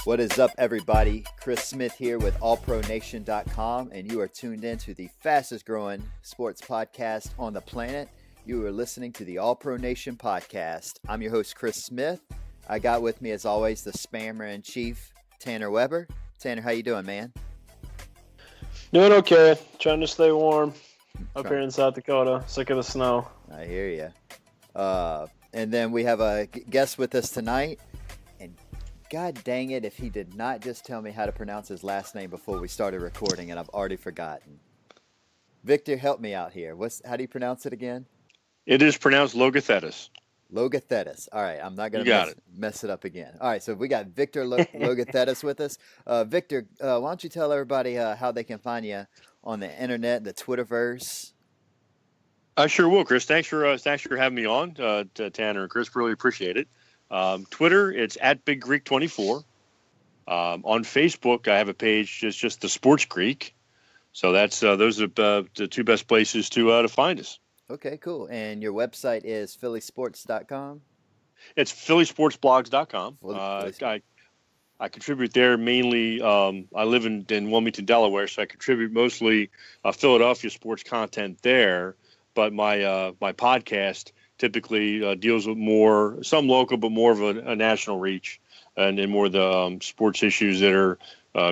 What is up, everybody? Chris Smith here with allpronation.com, and you are tuned in to the fastest growing sports podcast on the planet. You are listening to the All Pro Nation podcast. I'm your host, Chris Smith. I got with me, as always, the spammer-in-chief, Tanner Weber. Tanner, how you doing, man? Doing okay. Trying to stay warm up here in South Dakota. Sick of the snow. I hear you. And then we have a guest with us tonight. And God dang it if he did not just tell me how to pronounce his last name before we started recording, and I've already forgotten. Victor, help me out here. How do you pronounce it again? It is pronounced Logothetis. Logothetis. All right, I'm not going to mess it up again. All right, so we got Victor Logothetis with us. Victor, why don't you tell everybody how they can find you on the internet, the Twitterverse? I sure will, Chris. Thanks for having me on, Tanner and Chris. Really appreciate it. Twitter, it's at Big Greek 24. On Facebook, I have a page, just the Sports Greek. So that's those are the two best places to find us. Okay, cool. And your website is phillysports.com? It's phillysportsblogs.com. I contribute there mainly. I live in Wilmington, Delaware, so I contribute mostly Philadelphia sports content there. But my podcast typically deals with some local, but more of a national reach, and more the sports issues that are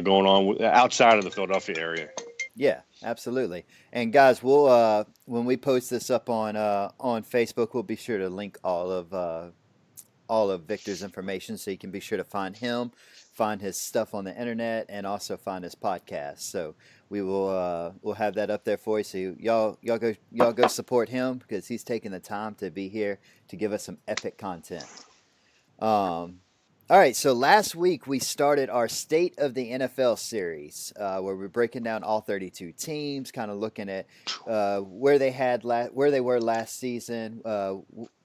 going on outside of the Philadelphia area. Yeah, absolutely. And guys, we'll when we post this up on Facebook, we'll be sure to link all of Victor's information, so you can be sure to find him, find his stuff on the internet, and also find his podcast. So we will we'll have that up there for you. So y'all go support him, because he's taking the time to be here to give us some epic content. All right, so last week we started our State of the NFL series, where we're breaking down all 32 teams, kind of looking at where they were last season,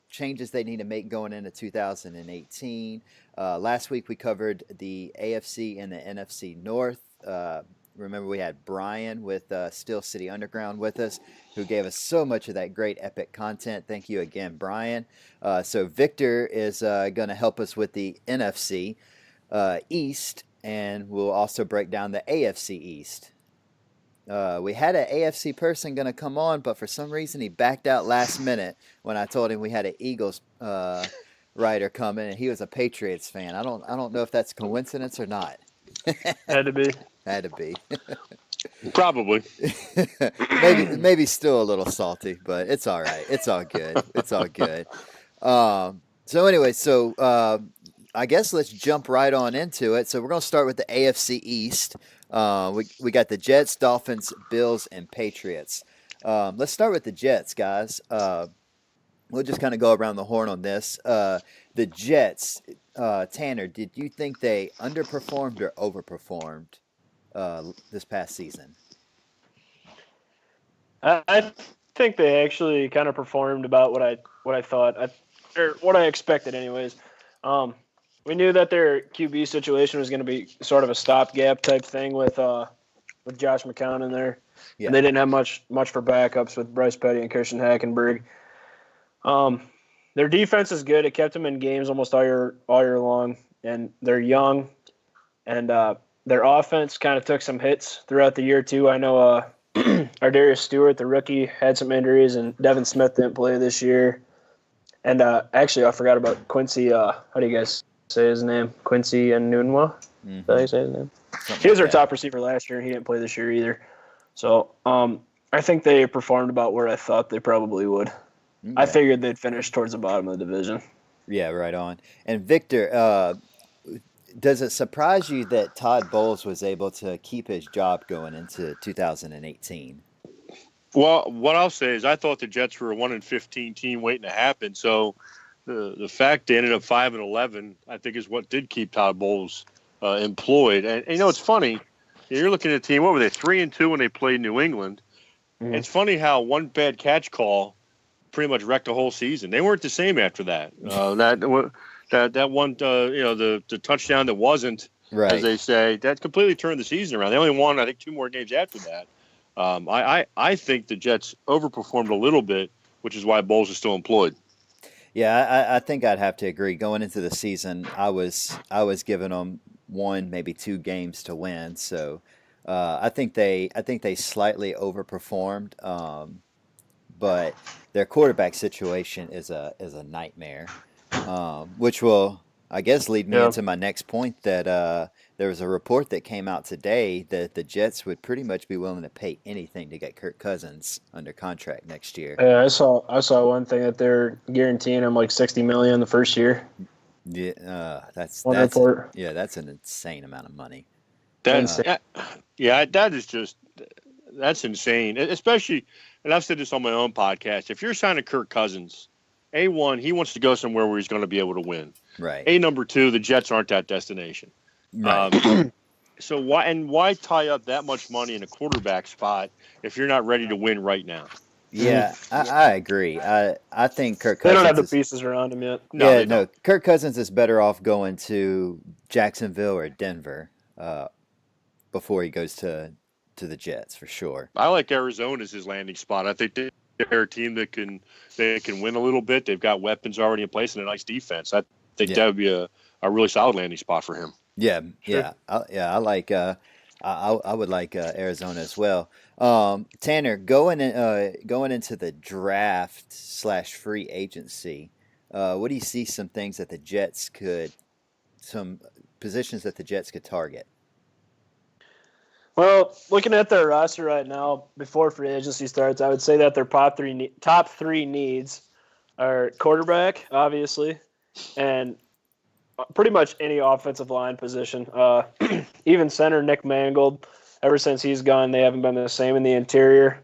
changes they need to make going into 2018. Last week we covered the AFC and the NFC North. Remember, we had Brian with Steel City Underground with us, who gave us so much of that great epic content. Thank you again, Brian. So Victor is going to help us with the NFC East, and we'll also break down the AFC East. We had an AFC person going to come on, but for some reason he backed out last minute when I told him we had an Eagles writer coming, and he was a Patriots fan. I don't know if that's coincidence or not. Had to be. Had to be. Probably. maybe still a little salty, but it's all right. It's all good. It's all good. So anyway, I guess let's jump right on into it. So we're going to start with the AFC East. We got the Jets, Dolphins, Bills, and Patriots. Let's start with the Jets, guys. We'll just kind of go around the horn on this. The Jets, Tanner, did you think they underperformed or overperformed this past season? I think they actually kind of performed about what I thought, or what I expected, anyways. We knew that their QB situation was going to be sort of a stopgap type thing with Josh McCown in there, yeah. And they didn't have much for backups with Bryce Petty and Christian Hackenberg. Their defense is good. It kept them in games almost all year long, and they're young, and their offense kind of took some hits throughout the year too. I know Ardarius Stewart, the rookie, had some injuries, and Devin Smith didn't play this year. And actually, I forgot about Quincy. How do you guys say his name? Quincy Enunwa? Is that how you say his name? He was our top receiver last year, and he didn't play this year either. So I think they performed about where I thought they probably would. Okay. I figured they'd finish towards the bottom of the division. Yeah, right on. And Victor, does it surprise you that Todd Bowles was able to keep his job going into 2018? Well, what I'll say is I thought the Jets were a 1-15 team waiting to happen. So the fact they ended up 5-11, I think, is what did keep Todd Bowles employed. And it's funny. You're looking at a team. What were they, 3-2 when they played New England? Mm-hmm. It's funny how one bad catch call pretty much wrecked the whole season. They weren't the same after that. That one, the touchdown that wasn't, right, as they say, that completely turned the season around. They only won, I think, 2 more games after that. I think the Jets overperformed a little bit, which is why Bowles is still employed. Yeah, I think I'd have to agree. Going into the season, I was giving them 1, maybe 2 games to win. So I think they slightly overperformed, but their quarterback situation is a nightmare, which will, I guess, lead me Yeah. into my next point that there was a report that came out today that the Jets would pretty much be willing to pay anything to get Kirk Cousins under contract next year. Yeah, I saw one thing that they're guaranteeing him like $60 million the first year. Yeah, that's One report. yeah, that's an insane amount of money. Insane. That's insane. Especially, and I've said this on my own podcast. If you're signing Kirk Cousins, A1, he wants to go somewhere where he's going to be able to win. Right. Number 2, the Jets aren't that destination. Right. So why tie up that much money in a quarterback spot if you're not ready to win right now? Yeah, I agree. I think Kirk They Cousins don't have the is, pieces around him yet. no. Kirk Cousins is better off going to Jacksonville or Denver before he goes to the Jets for sure. I like Arizona as his landing spot. I think they're a team that can win a little bit. They've got weapons already in place and a nice defense. I think that would be a really solid landing spot for him. Yeah, Sure. I like. I would like Arizona as well. Tanner, going into the draft / free agency, what do you see some positions that the Jets could target? Well, looking at their roster right now, before free agency starts, I would say that their top three needs are quarterback, obviously, and pretty much any offensive line position. Even center Nick Mangold, ever since he's gone, they haven't been the same in the interior.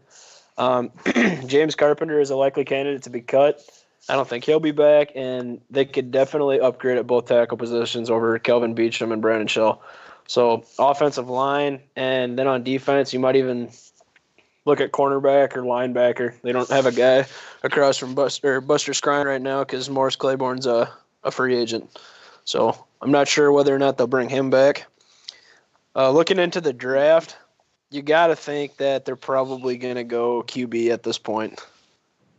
James Carpenter is a likely candidate to be cut. I don't think he'll be back, and they could definitely upgrade at both tackle positions over Kelvin Beachum and Brandon Shell. So offensive line, and then on defense, you might even look at cornerback or linebacker. They don't have a guy across from Buster Skrine right now because Morris Claiborne's a free agent. So I'm not sure whether or not they'll bring him back. Looking into the draft, you got to think that they're probably going to go QB at this point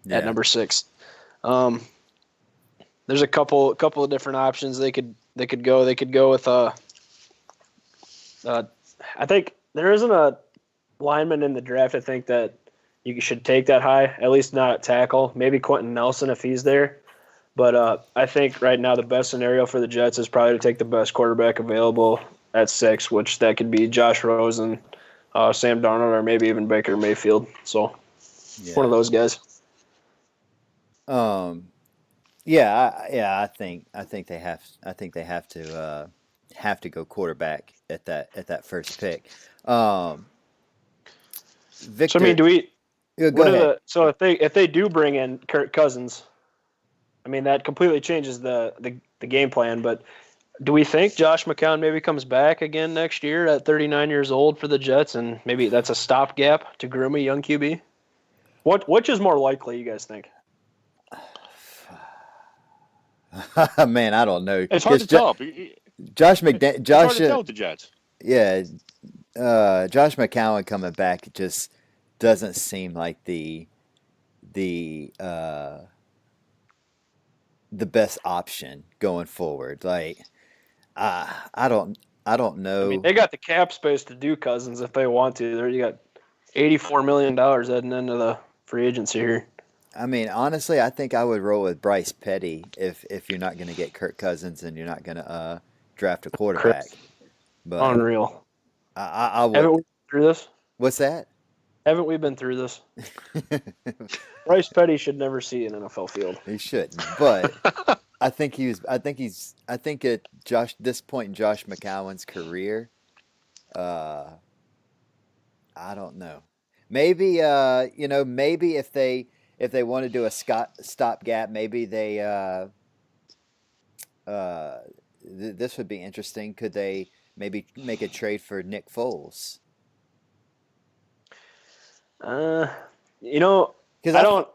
at number 6. There's a couple of different options they could go. They could go with I think there isn't a lineman in the draft I think that you should take that high, at least not at tackle. Maybe Quentin Nelson if he's there. But I think right now the best scenario for the Jets is probably to take the best quarterback available at 6, which that could be Josh Rosen, Sam Darnold, or maybe even Baker Mayfield. So one of those guys. I think they have to go quarterback at that first pick. Victor, So I mean, do we? go ahead. So if they do bring in Kirk Cousins, I mean that completely changes the game plan. But do we think Josh McCown maybe comes back again next year at 39 years old for the Jets, and maybe that's a stopgap to groom a young QB? Which is more likely, you guys think? Man, I don't know. It's hard to tell. Josh It's hard to tell with the Jets. Yeah, Josh McCown coming back just doesn't seem like the best option going forward. Like, I don't know. I mean, they got the cap space to do Cousins if they want to. There, you got $84 million heading into the free agency here. I mean, honestly, I think I would roll with Bryce Petty if you're not going to get Kirk Cousins and you're not going to draft a quarterback. But Unreal. I would. Haven't we been through this? What's that? Haven't we been through this? Bryce Petty should never see an NFL field. He shouldn't, but I think at this point in Josh McCown's career, I don't know. Maybe maybe if they want to do a stopgap, maybe they this would be interesting. Could they maybe make a trade for Nick Foles? I Because don't.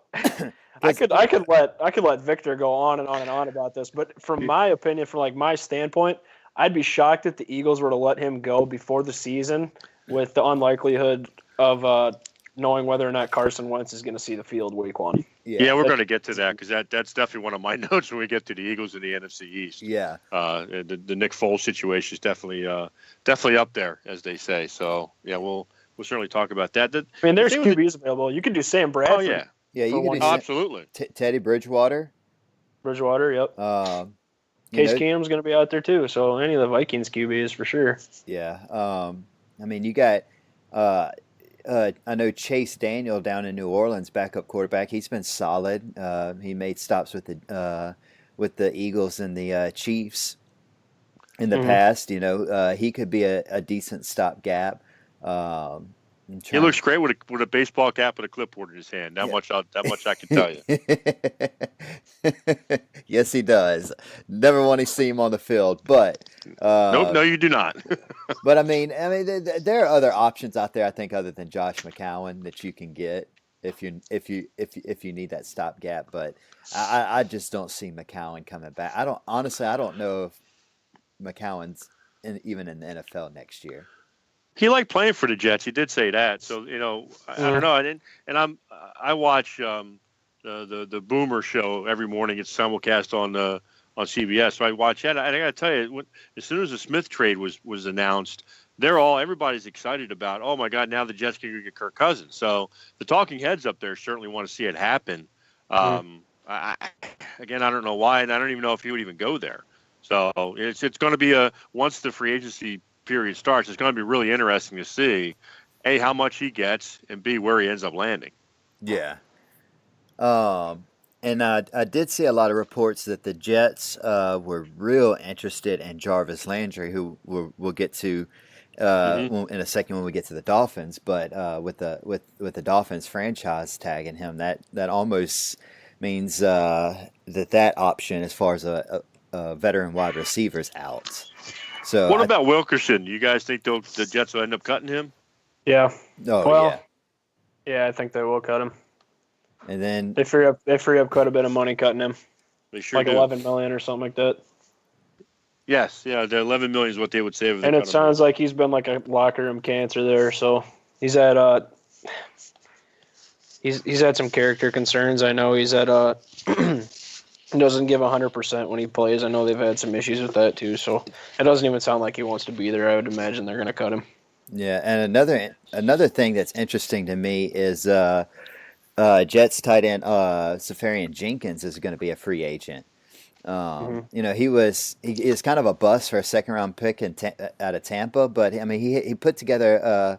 I could let Victor go on and on and on about this, but from my opinion, from like my standpoint, I'd be shocked if the Eagles were to let him go before the season, with the unlikelihood of knowing whether or not Carson Wentz is going to see the field week 1. Yeah, we're going to get to that because that's definitely one of my notes when we get to the Eagles and the NFC East. Yeah. The Nick Foles situation is definitely up there, as they say. So yeah, we'll certainly talk about that. I mean, there's QBs available. You could do Sam Bradford. Oh yeah, yeah. You could do absolutely. Teddy Bridgewater. Yep. Case Keenum's going to be out there too. So any of the Vikings QBs for sure. Yeah. I mean, you got. I know Chase Daniel down in New Orleans, backup quarterback. He's been solid. He made stops with the Eagles and the Chiefs in the past. You know, he could be a decent stopgap. He looks great with a baseball cap and a clipboard in his hand. That much I can tell you. Yes, he does. Never want to see him on the field, but nope, no, you do not. But I mean, there are other options out there. I think other than Josh McCown that you can get if you need that stopgap. But I just don't see McCown coming back. I don't know if McCown's even in the NFL next year. He liked playing for the Jets. He did say that. So I don't know. I watch the Boomer show every morning. It's simulcast on CBS. So I watch that. I got to tell you, as soon as the Smith trade was announced, everybody's excited about. Oh my God! Now the Jets can get Kirk Cousins. So the talking heads up there certainly want to see it happen. I don't know why, and I don't even know if he would even go there. So it's going to be once the free agency period starts, it's going to be really interesting to see, A, how much he gets, and B, where he ends up landing. Yeah. And I did see a lot of reports that the Jets were real interested in Jarvis Landry, who we'll get to in a second when we get to the Dolphins. But with the Dolphins franchise tagging him, that almost means that option as far as a veteran wide receiver is out. So what about Wilkerson? You guys think the Jets will end up cutting him? Yeah. Oh, well, yeah, I think they will cut him. And then they free up quite a bit of money cutting him. They sure like do. $11 million or something like that. Yes, yeah, the $11 million is what they would save. And it sounds like he's been like a locker room cancer there. So he's had he's had some character concerns. I know he's had he doesn't give 100% when he plays. I know they've had some issues with that too. So it doesn't even sound like he wants to be there. I would imagine they're going to cut him. Yeah, and another thing that's interesting to me is Jets tight end Safarian Jenkins is going to be a free agent. You know, he is kind of a bust for a second round pick out of Tampa, but I mean he put together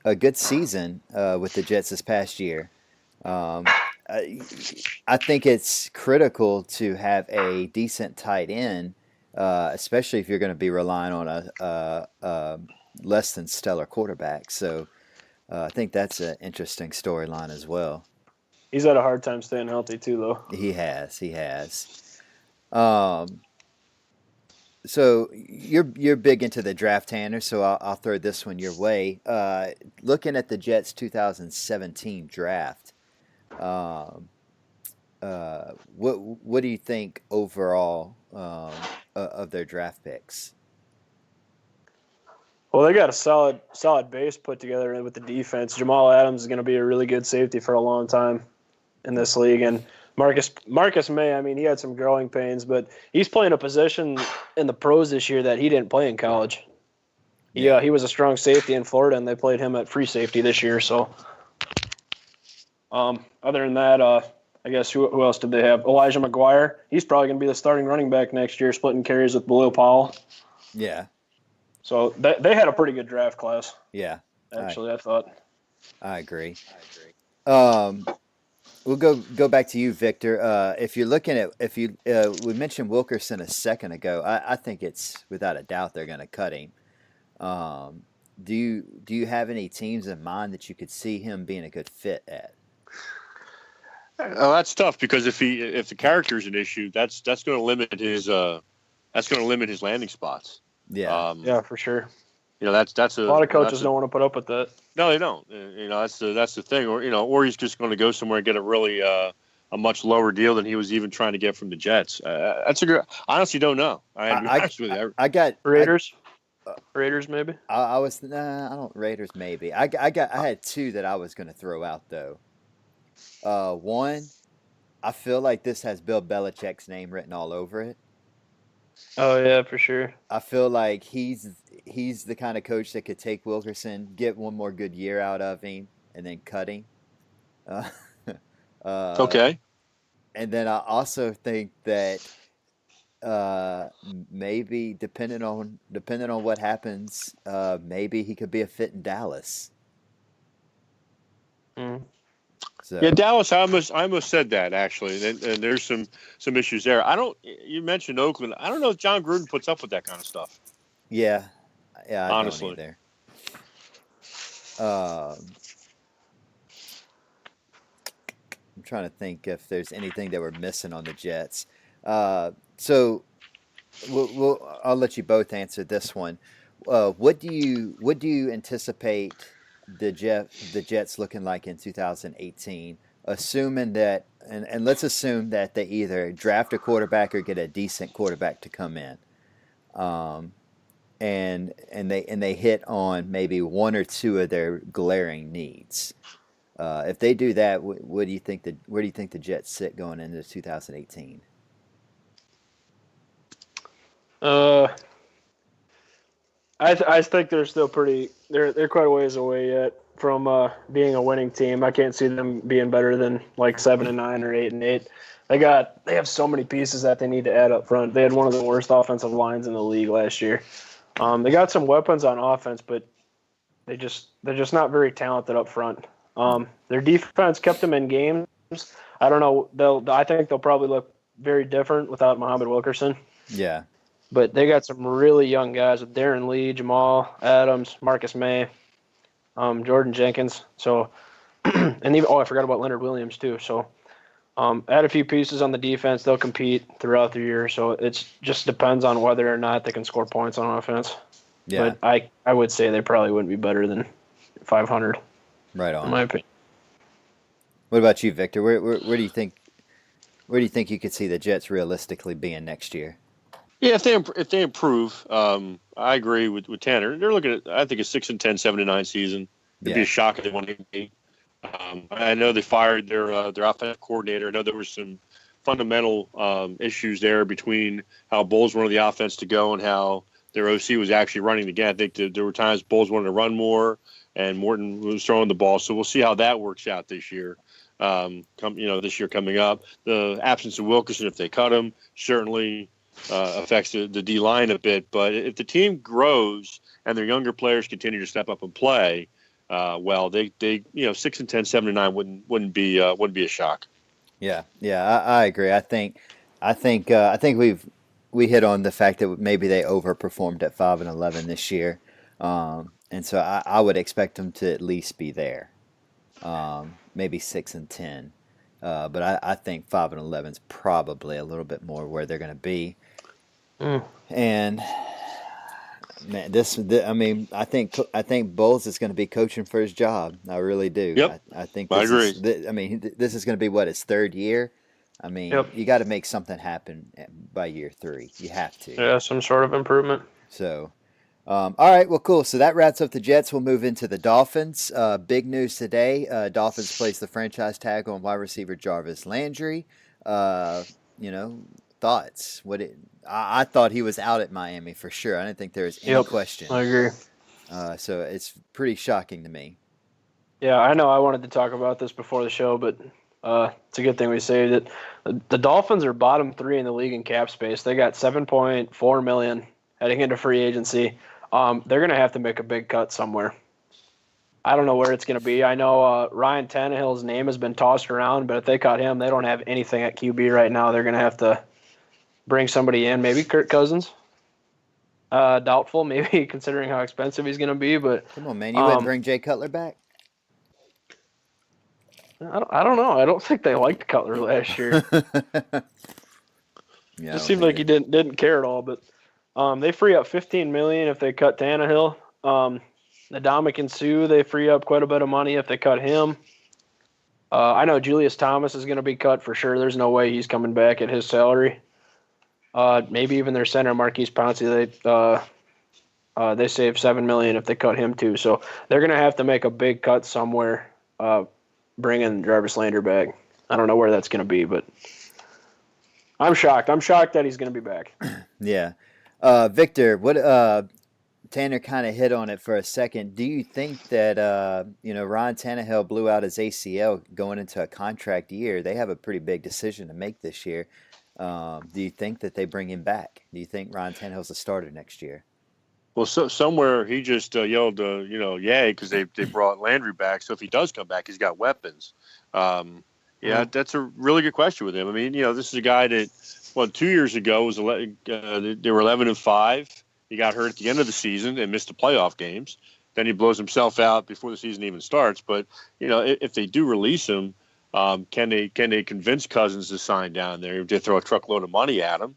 a good season with the Jets this past year. I think it's critical to have a decent tight end, especially if you're going to be relying on a less than stellar quarterback. So I think that's an interesting storyline as well. He's had a hard time staying healthy too, though. He has. So you're big into the draft, Tanner. So I'll throw this one your way. Looking at the Jets' 2017 draft, what do you think overall of their draft picks? Well, they got a solid base put together with the defense. Jamal Adams is going to be a really good safety for a long time in this league, and Marcus May, I mean, he had some growing pains, but he's playing a position in the pros this year that he didn't play in college. Yeah, he was a strong safety in Florida, and they played him at free safety this year. So, other than that, I guess who else did they have? Elijah McGuire. He's probably going to be the starting running back next year, splitting carries with Bilal Powell. Yeah. So they had a pretty good draft class. Yeah. Actually, I thought. I agree. We'll go back to you, Victor. If you're looking at we mentioned Wilkerson a second ago. I think it's without a doubt they're going to cut him. Do you have any teams in mind that you could see him being a good fit at? Oh, that's tough because if the character is an issue, that's going to limit his landing spots. Yeah, yeah, for sure. You know, that's a lot of coaches don't want to put up with that. No, they don't. You know, that's the thing. Or he's just going to go somewhere and get a really a much lower deal than he was even trying to get from the Jets. That's a good. Honestly, don't know. I got Raiders. Raiders maybe. I was I don't Raiders maybe. I had two that I was going to throw out though. One, I feel like this has Bill Belichick's name written all over it. Oh yeah, for sure. I feel like he's the kind of coach that could take Wilkerson, get one more good year out of him, and then cut him. Uh, uh, Okay. and then I also think that maybe depending on what happens, maybe he could be a fit in Dallas. Mm. So Yeah, Dallas. I almost said that actually, and there's some issues there. I don't. You mentioned Oakland. I don't know if John Gruden puts up with that kind of stuff. yeah, I Honestly. don't either. Um, I'm trying to think if there's anything that we're missing on the Jets. So I'll let you both answer this one. What do you anticipate the Jets looking like in 2018? Assuming that, and let's assume that they either draft a quarterback or get a decent quarterback to come in, um, and they hit on maybe one or two of their glaring needs. If they do that, what do you think where do you think the Jets sit going into 2018? I think they're still they're quite a ways away yet from being a winning team. I can't see them being better than like 7-9 or 8-8. They have so many pieces that they need to add up front. They had one of the worst offensive lines in the league last year. They got some weapons on offense, but they're just not very talented up front. Their defense kept them in games. I don't know. I think they'll probably look very different without Muhammad Wilkerson. Yeah. But they got some really young guys with Darren Lee, Jamal Adams, Marcus May, Jordan Jenkins. So, and even I forgot about Leonard Williams too. So, add a few pieces on the defense. They'll compete throughout the year. So it just depends on whether or not they can score points on offense. Yeah. But I would say they probably wouldn't be better than 500. Right on. In my opinion. What about you, Victor? Where do you think you could see the Jets realistically being next year? Yeah, if they improve, I agree with Tanner. They're looking at I think a 6-10, 7-9 season. It'd be a shock if they won 8. I know they fired their offensive coordinator. I know there were some fundamental issues there between how Bowles wanted the offense to go and how their OC was actually running the game. I think there were times Bowles wanted to run more and Morton was throwing the ball. So we'll see how that works out this year. This year coming up, the absence of Wilkerson, if they cut him, certainly affects the D line a bit. But if the team grows and their younger players continue to step up and play, they 6-10, 7-9 wouldn't be a shock. Yeah, I agree. I think we hit on the fact that maybe they overperformed at 5-11 this year, and so I would expect them to at least be there, maybe 6-10. But I think 5-11 is probably a little bit more where they're going to be. And man, I think Bowles is going to be coaching for his job. I really do. Yep. I think I agree. This is going to be his third year. I mean, Yep. You got to make something happen by year 3. You have to. Yeah, some sort of improvement. So, all right, well, cool. So that wraps up the Jets. We'll move into the Dolphins. Big news today. Dolphins placed the franchise tag on wide receiver Jarvis Landry. Thoughts? I thought he was out at Miami for sure. I didn't think there was any question. I agree. So it's pretty shocking to me. Yeah, I know I wanted to talk about this before the show, but it's a good thing we saved it. The Dolphins are bottom 3 in the league in cap space. They got $7.4 million heading into free agency. They're going to have to make a big cut somewhere. I don't know where it's going to be. I know Ryan Tannehill's name has been tossed around, but if they cut him, they don't have anything at QB right now. They're going to have to bring somebody in, maybe Kirk Cousins. Doubtful, maybe, considering how expensive he's going to be. But come on, man, you wouldn't bring Jay Cutler back? I don't know. I don't think they liked Cutler last year. Yeah, it seemed like he didn't care at all. But they free up $15 million if they cut Tannehill. Ndamukong Suh, they free up quite a bit of money if they cut him. I know Julius Thomas is going to be cut for sure. There's no way he's coming back at his salary. Maybe even their center Marquise Pouncey. They save $7 million if they cut him too. So they're going to have to make a big cut somewhere, bringing Jarvis Landry back. I don't know where that's going to be, but I'm shocked. I'm shocked that he's going to be back. Yeah. Victor, what Tanner kind of hit on it for a second. Do you think that Ryan Tannehill blew out his ACL going into a contract year? They have a pretty big decision to make this year. Do you think that they bring him back? Do you think Ryan Tannehill's a starter next year? Well, somewhere he just yelled, yay, because they brought Landry back. So if he does come back, he's got weapons. That's a really good question with him. I mean, this is a guy that, 2 years ago they were 11-5. He got hurt at the end of the season and missed the playoff games. Then he blows himself out before the season even starts. But if they do release him, can they convince Cousins to sign down there? They throw a truckload of money at him,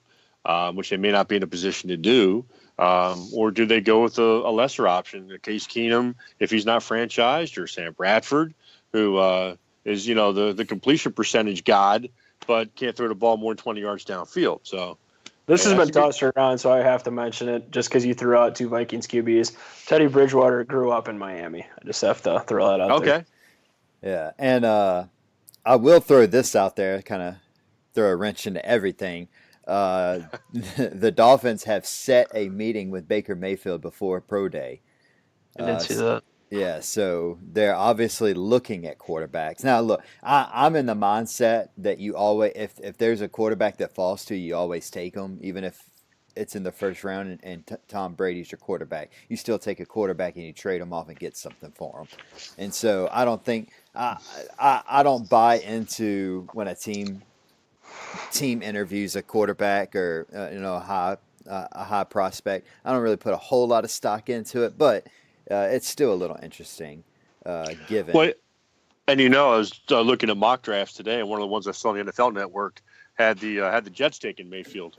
which they may not be in a position to do. Or do they go with a lesser option, Case Keenum, if he's not franchised, or Sam Bradford, who is the completion percentage god, but can't throw the ball more than 20 yards downfield. So this has been tossed around, so I have to mention it just because you threw out two Vikings QBs. Teddy Bridgewater grew up in Miami. I just have to throw that out there. Okay. Yeah, and I will throw this out there, kind of throw a wrench into everything. The Dolphins have set a meeting with Baker Mayfield before Pro Day. I didn't see that. Yeah, so they're obviously looking at quarterbacks. Now, look, I'm in the mindset that you always, if there's a quarterback that falls to you, you always take them, even if it's in the first round and Tom Brady's your quarterback. You still take a quarterback and you trade him off and get something for him. And so I don't think I don't buy into when a team interviews a quarterback or a high prospect. I don't really put a whole lot of stock into it, but it's still a little interesting, given. Well, and I was looking at mock drafts today, and one of the ones I saw on the NFL Network had the Jets taking Mayfield.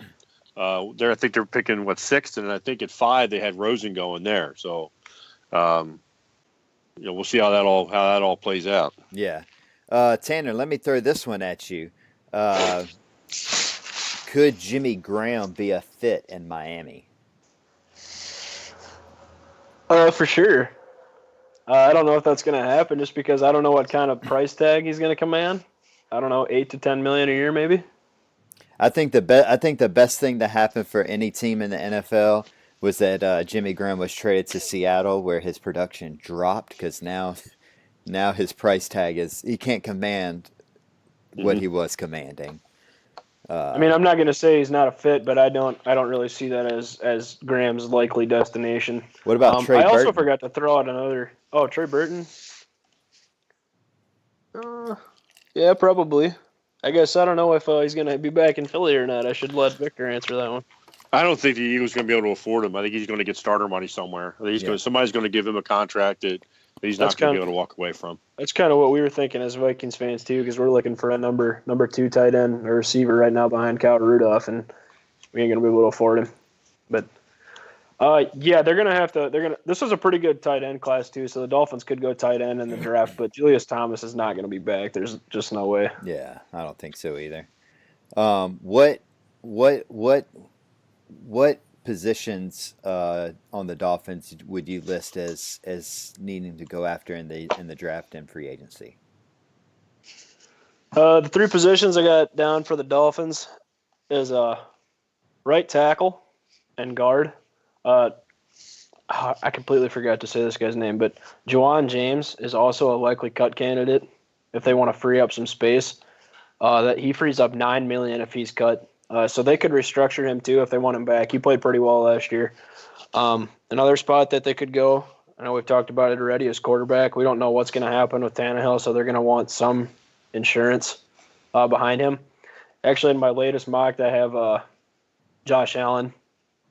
I think they're picking 6th, and I think at 5 they had Rosen going there. So, we'll see how that all plays out. Yeah, Tanner, let me throw this one at you. Could Jimmy Graham be a fit in Miami? For sure. I don't know if that's going to happen just because I don't know what kind of price tag he's going to command. I don't know, $8 to $10 million a year maybe. I think the best thing to happen for any team in the NFL was that Jimmy Graham was traded to Seattle, where his production dropped because now his price tag is he can't command what he was commanding. I'm not going to say he's not a fit, but I don't really see that as Graham's likely destination. What about Trey Burton? I also forgot to throw out another. Oh, Trey Burton. Yeah, probably. I guess I don't know if he's going to be back in Philly or not. I should let Victor answer that one. I don't think the Eagles are going to be able to afford him. I think he's going to get starter money somewhere. Somebody's going to give him a contract that he's not going to be able to walk away from. That's kind of what we were thinking as Vikings fans too, because we're looking for a number 2 tight end or receiver right now behind Kyle Rudolph, and we ain't going to be able to afford him. But they're going to have to. This was a pretty good tight end class too, so the Dolphins could go tight end in the draft. But Julius Thomas is not going to be back. There's just no way. Yeah, I don't think so either. What positions on the Dolphins would you list as needing to go after in the draft and free agency? The 3 positions I got down for the Dolphins is right tackle and guard. I completely forgot to say this guy's name, but Juwan James is also a likely cut candidate if they want to free up some space. That he frees up $9 million if he's cut. So they could restructure him too if they want him back. He played pretty well last year. Another spot that they could go, I know we've talked about it already, is quarterback. We don't know what's going to happen with Tannehill, so they're going to want some insurance behind him. Actually, in my latest mock, I have Josh Allen,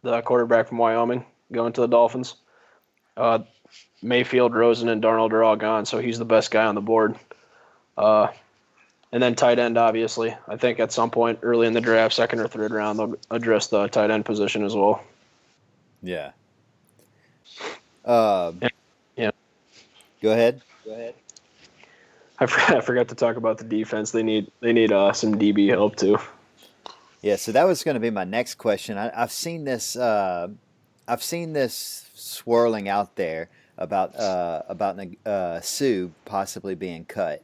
the quarterback from Wyoming, going to the Dolphins. Mayfield, Rosen, and Darnold are all gone, so he's the best guy on the board. And then tight end, obviously. I think at some point early in the draft, 2nd or 3rd round, they'll address the tight end position as well. Yeah. Yeah. Go ahead. I forgot to talk about the defense. They need some DB help too. Yeah, so that was going to be my next question. I've seen this I've seen this swirling out there about Sue possibly being cut.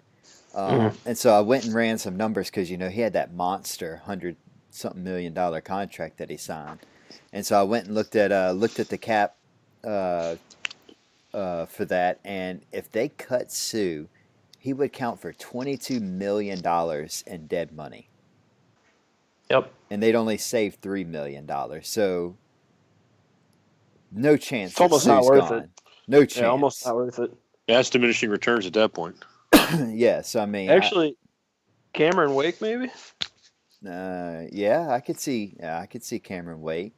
And so I went and ran some numbers because he had that monster $100-something million contract that he signed, and so I went and looked at the cap uh, for that, and if they cut Sue, he would count for $22 million in dead money, Yep. and they'd only save $3 million. So no chance It's that almost not Sue's worth gone. it. No Yeah, chance. almost not worth it. Yeah, that's diminishing returns at that point. Yeah, so I mean, Actually, Cameron Wake maybe. yeah, I could see Cameron Wake.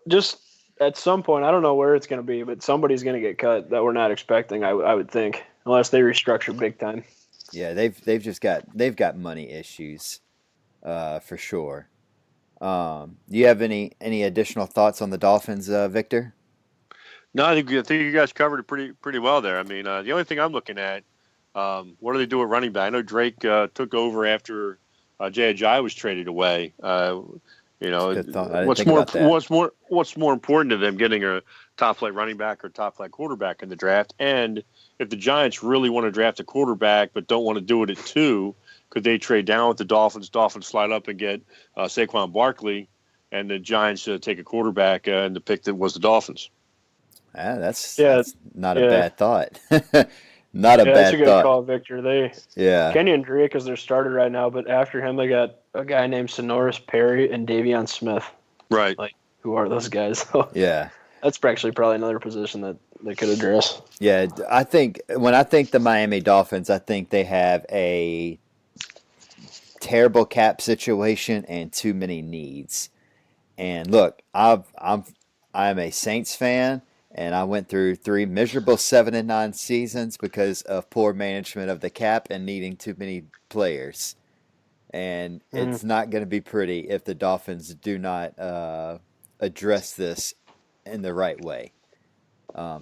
Just at some point, I don't know where it's going to be, but somebody's going to get cut that we're not expecting. I would think, unless they restructure big time. Yeah, they've got money issues, for sure. Do you have any additional thoughts on the Dolphins, Victor? No, I think you guys covered it pretty well there. I mean, the only thing I'm looking at, what do they do at running back? I know Drake took over after Jay Ajayi was traded away. Good thought. I didn't think about that. What's more important to them, getting a top flight running back or top flight quarterback in the draft? And if the Giants really want to draft a quarterback but don't want to do it at 2, could they trade down with the Dolphins? Dolphins slide up and get Saquon Barkley, and the Giants take a quarterback, and the pick that was the Dolphins. That's not a yeah. bad thought. Not a bad That's a good thought. call, Victor. Kenyon Drake is their starter right now, but after him they got a guy named Sonoris Perry and Davion Smith. Right. Like, who are those guys? Yeah. That's actually probably another position that they could address. Yeah, when I think the Miami Dolphins, I think they have a terrible cap situation and too many needs. And look, I'm a Saints fan, and I went through 3 miserable 7-9 seasons because of poor management of the cap and needing too many players. And it's not going to be pretty if the Dolphins do not address this in the right way.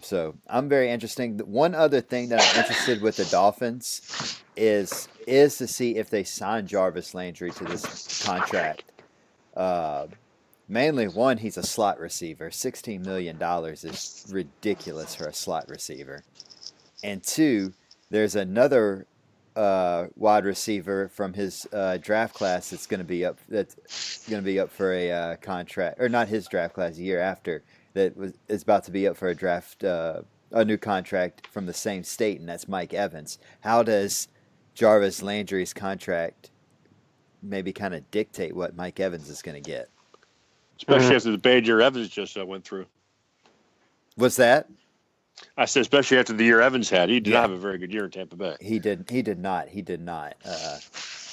So I'm very interesting. One other thing that I'm interested with the Dolphins is to see if they sign Jarvis Landry to this contract. Mainly, one, he's a slot receiver. $16 million is ridiculous for a slot receiver. And 2, there's another wide receiver from his draft class that's going to be up for a contract, or not his draft class, a year after, is about to be up for a new contract from the same state, and that's Mike Evans. How does Jarvis Landry's contract maybe kind of dictate what Mike Evans is going to get? Especially after the bad year Evans just went through. What's that? I said, especially after the year Evans had. He did not have a very good year in Tampa Bay. He did not.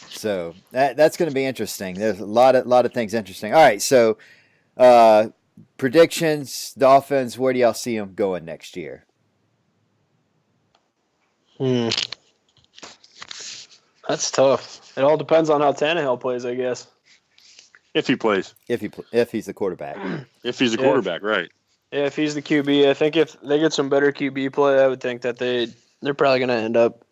So that's going to be interesting. There's a lot of things interesting. All right, so predictions, Dolphins, where do y'all see them going next year? That's tough. It all depends on how Tannehill plays, I guess. If he plays. If he's the quarterback. If he's the quarterback, right. Yeah, if he's the QB, I think if they get some better QB play, I would think that they're probably going to end up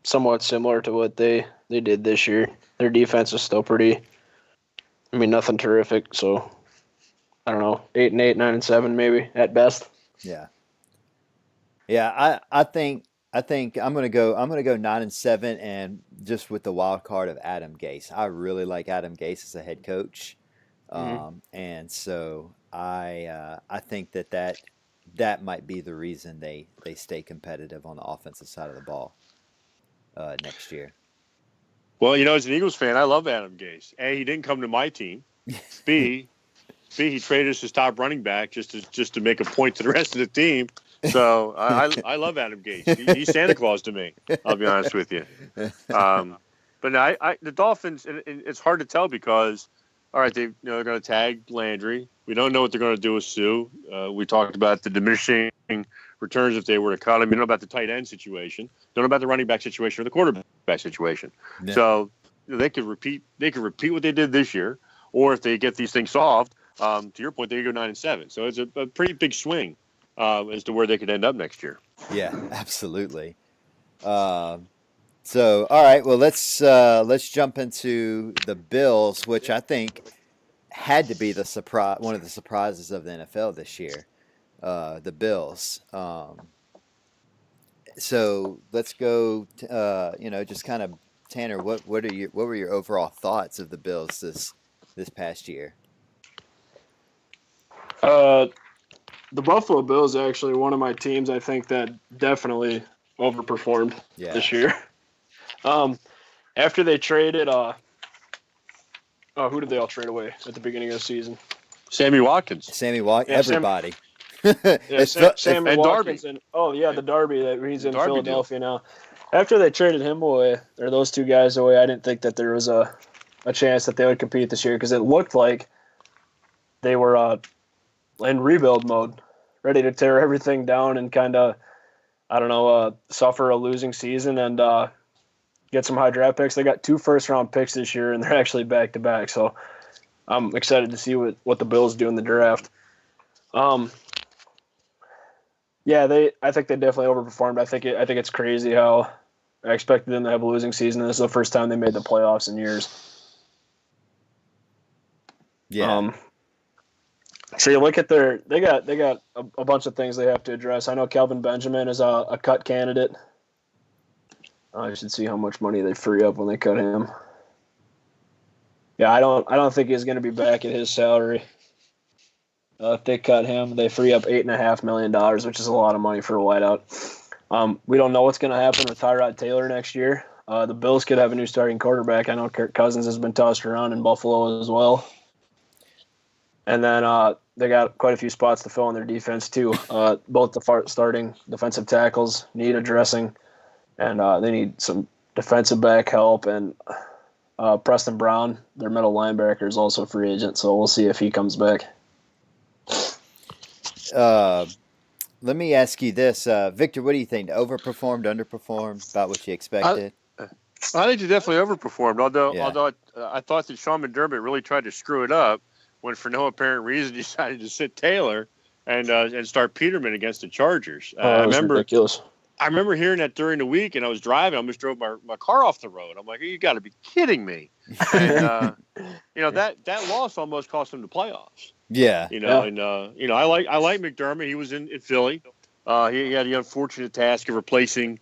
somewhat similar to what they did this year. Their defense is still nothing terrific. So I don't know, 8-8, 9-7, maybe at best. Yeah. I think I'm gonna go 9-7, and just with the wild card of Adam Gase. I really like Adam Gase as a head coach, and so I think that might be the reason they stay competitive on the offensive side of the ball next year. Well, as an Eagles fan, I love Adam Gase. A, he didn't come to my team. B, he traded us his top running back just to make a point to the rest of the team. So I love Adam Gase. He's Santa Claus to me. I'll be honest with you. But no, the Dolphins. It's hard to tell because, all right, they're going to tag Landry. We don't know what they're going to do with Sue. We talked about the diminishing returns if they were to cut him. We don't know about the tight end situation. Don't know about the running back situation or the quarterback situation. Yeah. So they could repeat what they did this year, or if they get these things solved, to your point, they could go 9-7. So it's a pretty big swing as to where they could end up next year. Yeah, absolutely. So, all right, well, let's jump into the Bills, which I think had to be one of the surprises of the NFL this year, the Bills. So let's go. Just kind of Tanner. What were your overall thoughts of the Bills this past year? The Buffalo Bills are actually one of my teams. I think that definitely overperformed this year. After they traded, who did they all trade away at the beginning of the season? Sammy Watkins. Everybody. Sammy and Watkins Darby. The Darby that he's in Darby Philadelphia now. After they traded him away, or those two guys away, I didn't think that there was a chance that they would compete this year because it looked like they were in rebuild mode, ready to tear everything down and kind of, suffer a losing season and get some high draft picks. They got 2 first-round picks this year, and they're actually back-to-back. So I'm excited to see what the Bills do in the draft. I think they definitely overperformed. I think it's crazy how I expected them to have a losing season. This is the first time they made the playoffs in years. Yeah. So you look at they got a bunch of things they have to address. I know Kelvin Benjamin is a cut candidate. I should see how much money they free up when they cut him. Yeah, I don't think he's going to be back at his salary. If they cut him, they free up $8.5 million, which is a lot of money for a wideout. We don't know what's going to happen with Tyrod Taylor next year. The Bills could have a new starting quarterback. I know Kirk Cousins has been tossed around in Buffalo as well. And then they got quite a few spots to fill in their defense too. Both the starting defensive tackles need addressing, and they need some defensive back help. And Preston Brown, their middle linebacker, is also a free agent, so we'll see if he comes back. Let me ask you this, Victor. What do you think? Overperformed, underperformed, about what you expected? I think they definitely overperformed. Although I thought that Sean McDermott really tried to screw it up when, for no apparent reason, decided to sit Taylor and start Peterman against the Chargers. That was ridiculous. I remember hearing that during the week, and I was driving. I almost drove my car off the road. I'm like, you got to be kidding me! And that loss almost cost them the playoffs. Yeah. I like McDermott. He was in Philly. He had the unfortunate task of replacing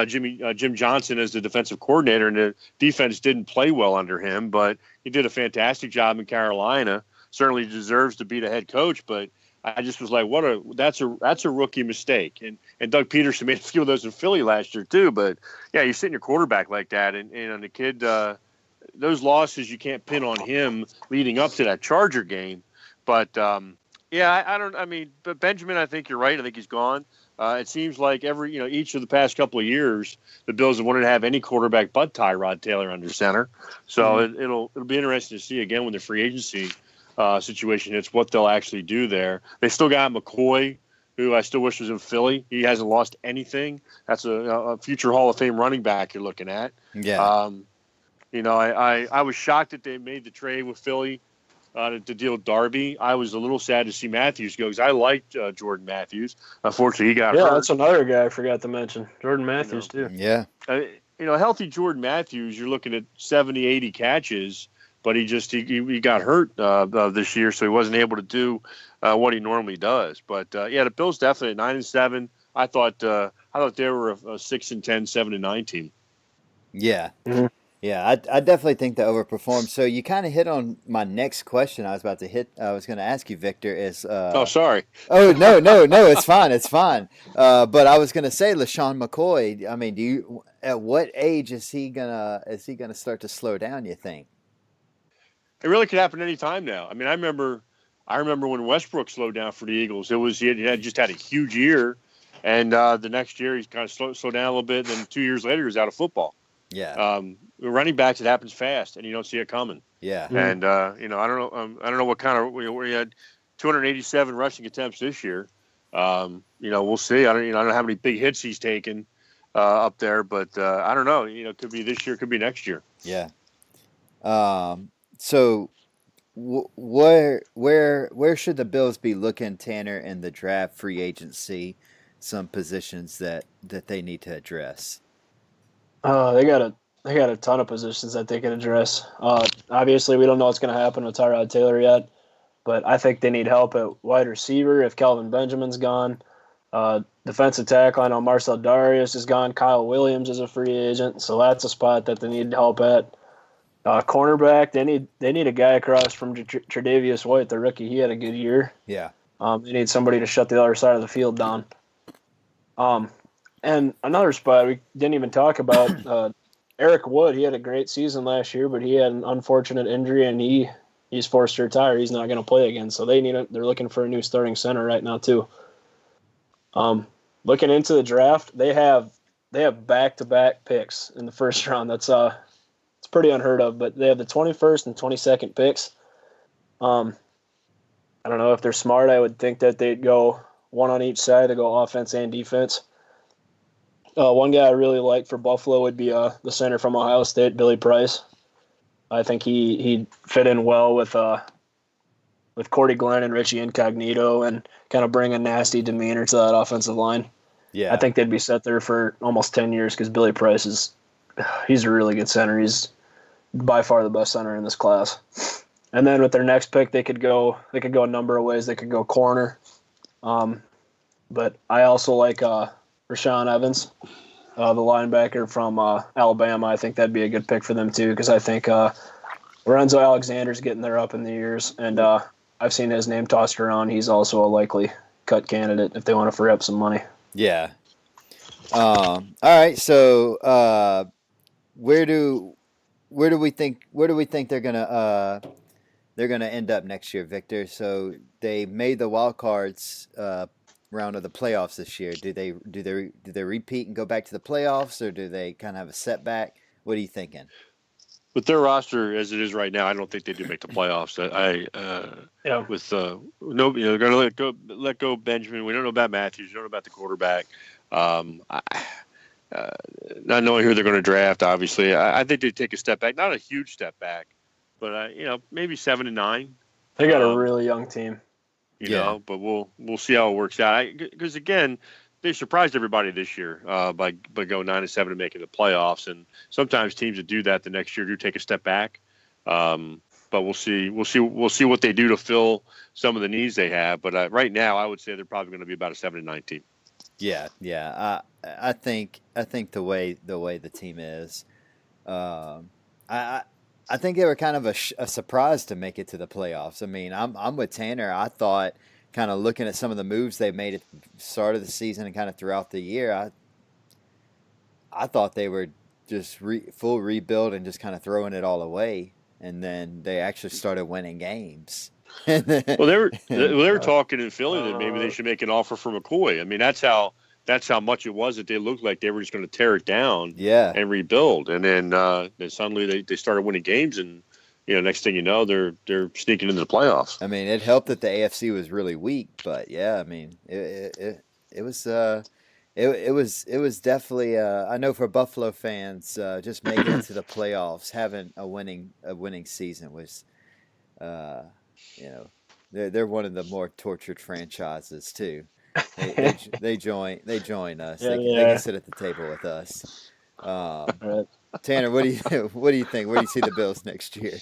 Jim Johnson as the defensive coordinator, and the defense didn't play well under him. But he did a fantastic job in Carolina. Certainly deserves to be the head coach, but I just was like, that's a rookie mistake. And Doug Peterson made a few of those in Philly last year too. But yeah, you're sitting your quarterback like that, and the kid, those losses you can't pin on him leading up to that Charger game. But but Benjamin, I think you're right. I think he's gone. It seems like each of the past couple of years, the Bills have wanted to have any quarterback but Tyrod Taylor under center. So it'll be interesting to see again when the free agency situation hits what they'll actually do there. They still got McCoy, who I still wish was in Philly. He hasn't lost anything. That's a future Hall of Fame running back you're looking at. Yeah. I was shocked that they made the trade with Philly to deal with Darby. I was a little sad to see Matthews go because I liked Jordan Matthews. Unfortunately, he got hurt. Yeah, that's another guy I forgot to mention. Jordan Matthews, too. Yeah. Healthy Jordan Matthews, you're looking at 70, 80 catches, but he got hurt this year, so he wasn't able to do what he normally does. But the Bills definitely at 9-7. I thought they were a 6-10, 7-9 team. Yeah. Mm-hmm. Yeah, I definitely think they overperformed. So you kind of hit on my next question. I was going to ask you, Victor. Is oh, sorry. Oh no, it's fine. But I was going to say, LaShawn McCoy. I mean, at what age is he gonna start to slow down? You think? It really could happen any time now. I mean, I remember when Westbrook slowed down for the Eagles. He had just had a huge year, and the next year he's kind of slowed down a little bit. Then 2 years later, he was out of football. Yeah. Running backs, it happens fast, and you don't see it coming. Yeah. And I don't know what kind of we had 287 rushing attempts this year. We'll see. I don't know how many big hits he's taken up there, but I don't know. It could be this year, could be next year. Yeah. So where should the Bills be looking, Tanner, in the draft, free agency, some positions that they need to address? They got they got a ton of positions that they can address. Obviously, we don't know what's going to happen with Tyrod Taylor yet, but I think they need help at wide receiver if Kelvin Benjamin's gone. Defensive tackle, I know Marcel Darius is gone. Kyle Williams is a free agent, so that's a spot that they need help at. Cornerback, they need a guy across from Tre'Davious White, the rookie. He had a good year. Yeah. They need somebody to shut the other side of the field down. And another spot we didn't even talk about, Eric Wood. He had a great season last year, but he had an unfortunate injury, and he's forced to retire. He's not going to play again, so they're looking for a new starting center right now too. Looking into the draft, they have back-to-back picks in the first round. That's it's pretty unheard of, but they have the 21st and 22nd picks. I don't know if they're smart. I would think that they'd go one on each side. They go offense and defense. One guy I really like for Buffalo would be the center from Ohio State, Billy Price. I think he'd fit in well with Cordy Glenn and Richie Incognito and kind of bring a nasty demeanor to that offensive line. Yeah. I think they'd be set there for almost 10 years because Billy Price he's a really good center. He's by far the best center in this class. And then with their next pick, they could go a number of ways. They could go corner. But I also like Rashaan Evans, the linebacker from Alabama. I think that'd be a good pick for them too because I think Lorenzo Alexander's getting there up in the years, and I've seen his name tossed around. He's also a likely cut candidate if they want to free up some money. Yeah. All right. So where do we think they're gonna end up next year, Victor? So they made the wild cards round of the playoffs this year. Do they repeat and go back to the playoffs, or do they kind of have a setback? What are you thinking? With their roster as it is right now, I don't think they do make the playoffs. They're going to let go Benjamin. We don't know about Matthews. We don't know about the quarterback. Not knowing who they're going to draft, obviously, I think they take a step back. Not a huge step back, but maybe 7-9. They got a really young team. You know, but we'll see how it works out. Because again, they surprised everybody this year by going 9-7 and making the playoffs. And sometimes teams that do that the next year do take a step back. But we'll see what they do to fill some of the needs they have. But right now, I would say they're probably going to be about a 7-9 team. Yeah. I think the way the team is, I think they were kind of a surprise to make it to the playoffs. I mean, I'm with Tanner. I thought, kind of looking at some of the moves they made at the start of the season and kind of throughout the year, I thought they were just full rebuild and just kind of throwing it all away, and then they actually started winning games. Well, they were talking in Philly that maybe they should make an offer for McCoy. I mean, that's how much it was that they looked like they were just going to tear it down and rebuild. And then suddenly they started winning games, and next thing you know, they're sneaking into the playoffs. I mean, it helped that the AFC was really weak, but yeah, I mean, it was definitely I know for Buffalo fans, just making it to the playoffs, having a winning season was they're one of the more tortured franchises too. They join us. They can sit at the table with us. Right. Tanner, what do you think? Where do you see the Bills next year?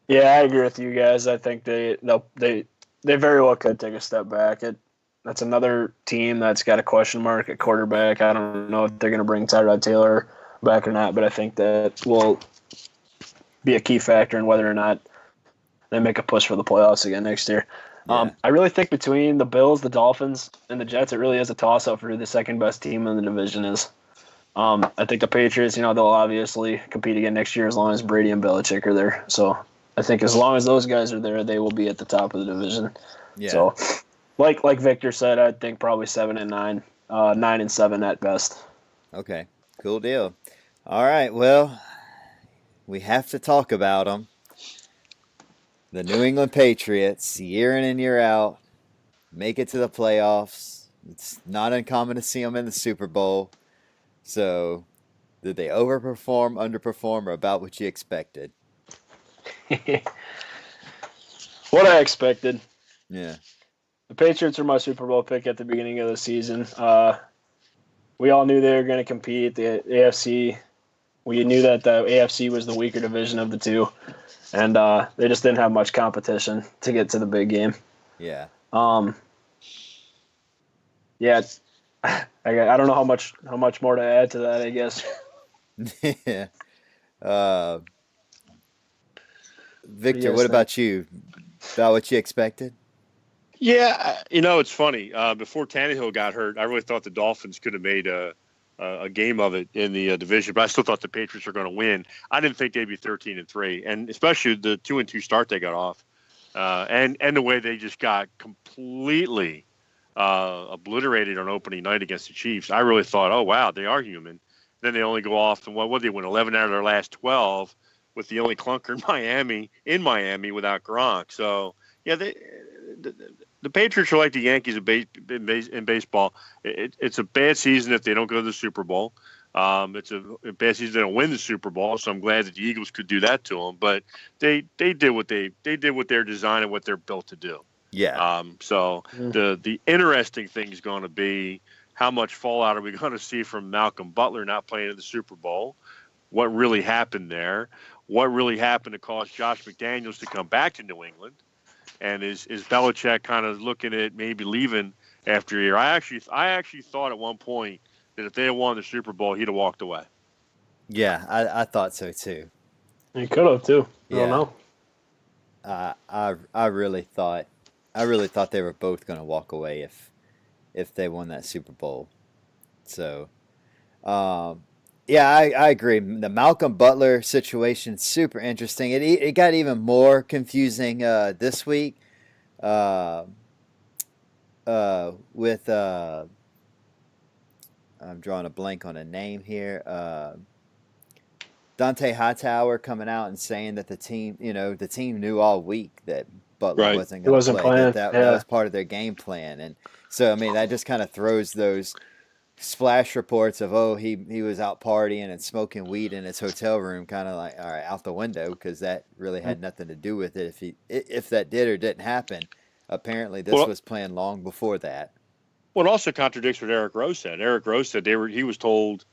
Yeah, I agree with you guys. I think they very well could take a step back. That's another team that's got a question mark at quarterback. I don't know if they're going to bring Tyrod Taylor back or not, but I think that will be a key factor in whether or not they make a push for the playoffs again next year. Yeah. I really think between the Bills, the Dolphins, and the Jets, it really is a toss-up for who the second best team in the division is. I think the Patriots, they'll obviously compete again next year as long as Brady and Belichick are there. So I think as long as those guys are there, they will be at the top of the division. Yeah. So like Victor said, I think probably 7-9, 9-7 at best. Okay, cool deal. All right, well, we have to talk about them. The New England Patriots, year in and year out, make it to the playoffs. It's not uncommon to see them in the Super Bowl. So, did they overperform, underperform, or about what you expected? What I expected. Yeah. The Patriots were my Super Bowl pick at the beginning of the season. We all knew they were going to compete. The AFC We knew that the AFC was the weaker division of the two, and they just didn't have much competition to get to the big game. Yeah. Yeah, I don't know how much more to add to that, I guess. Yeah. Victor, guys what think? about you? About what you expected? Yeah, it's funny. Before Tannehill got hurt, I really thought the Dolphins could have made a game of it in the division, but I still thought the Patriots were going to win. I didn't think they'd be 13-3, and especially the 2-2 start they got off, and the way they just got completely obliterated on opening night against the Chiefs. I really thought, oh wow, they are human. Then they only go off and what they win 11 out of their last 12 with the only clunker in Miami without Gronk. So yeah, the Patriots are like the Yankees in baseball. It's a bad season if they don't go to the Super Bowl. It's a bad season if they don't win the Super Bowl. So I'm glad that the Eagles could do that to them. But they did what they're designed and what they're built to do. Yeah. So the interesting thing is going to be how much fallout are we going to see from Malcolm Butler not playing in the Super Bowl? What really happened there? What really happened to cause Josh McDaniels to come back to New England? And is Belichick kind of looking at maybe leaving after a year? I actually thought at one point that if they had won the Super Bowl, he'd have walked away. Yeah, I thought so too. You could have too. Yeah. I don't know. I really thought they were both going to walk away if they won that Super Bowl. So, yeah, I agree. The Malcolm Butler situation, super interesting. It got even more confusing this week with I'm drawing a blank on a name here. Dante Hightower coming out and saying that the team knew all week that Butler wasn't going to play. Playing. That was part of their game plan, and so I mean that just kind of throws those splash reports of he was out partying and smoking weed in his hotel room kind of like all right out the window because that really had nothing to do with it if that did or didn't happen. Apparently this was planned long before that. Well, it also contradicts what Eric Rose said. Eric Rose said he was told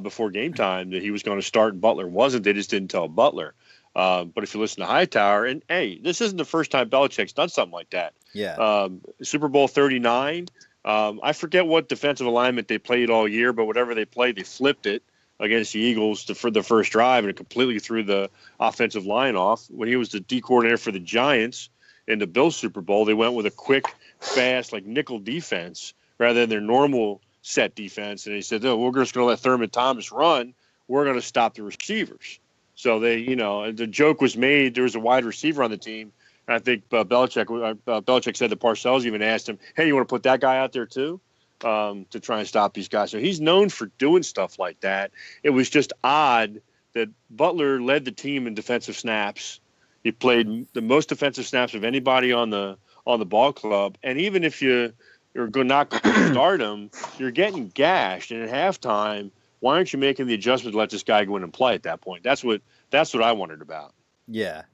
before game time that he was going to start and Butler wasn't. They just didn't tell Butler. But if you listen to Hightower, and hey, this isn't the first time Belichick's done something like that. Yeah. Super Bowl 39. I forget what defensive alignment they played all year, but whatever they played, they flipped it against the Eagles for the first drive, and it completely threw the offensive line off. When he was the D coordinator for the Giants in the Bills Super Bowl, they went with a quick, fast, like nickel defense rather than their normal set defense. And they said, we're just going to let Thurman Thomas run. We're going to stop the receivers. So the joke was made. There was a wide receiver on the team. And I think Belichick said that Parcells even asked him, hey, you want to put that guy out there too to try and stop these guys? So he's known for doing stuff like that. It was just odd that Butler led the team in defensive snaps. He played the most defensive snaps of anybody on the ball club. And even if you're not going to start him, you're getting gashed. And at halftime, why aren't you making the adjustment to let this guy go in and play at that point? That's what I wondered about. Yeah.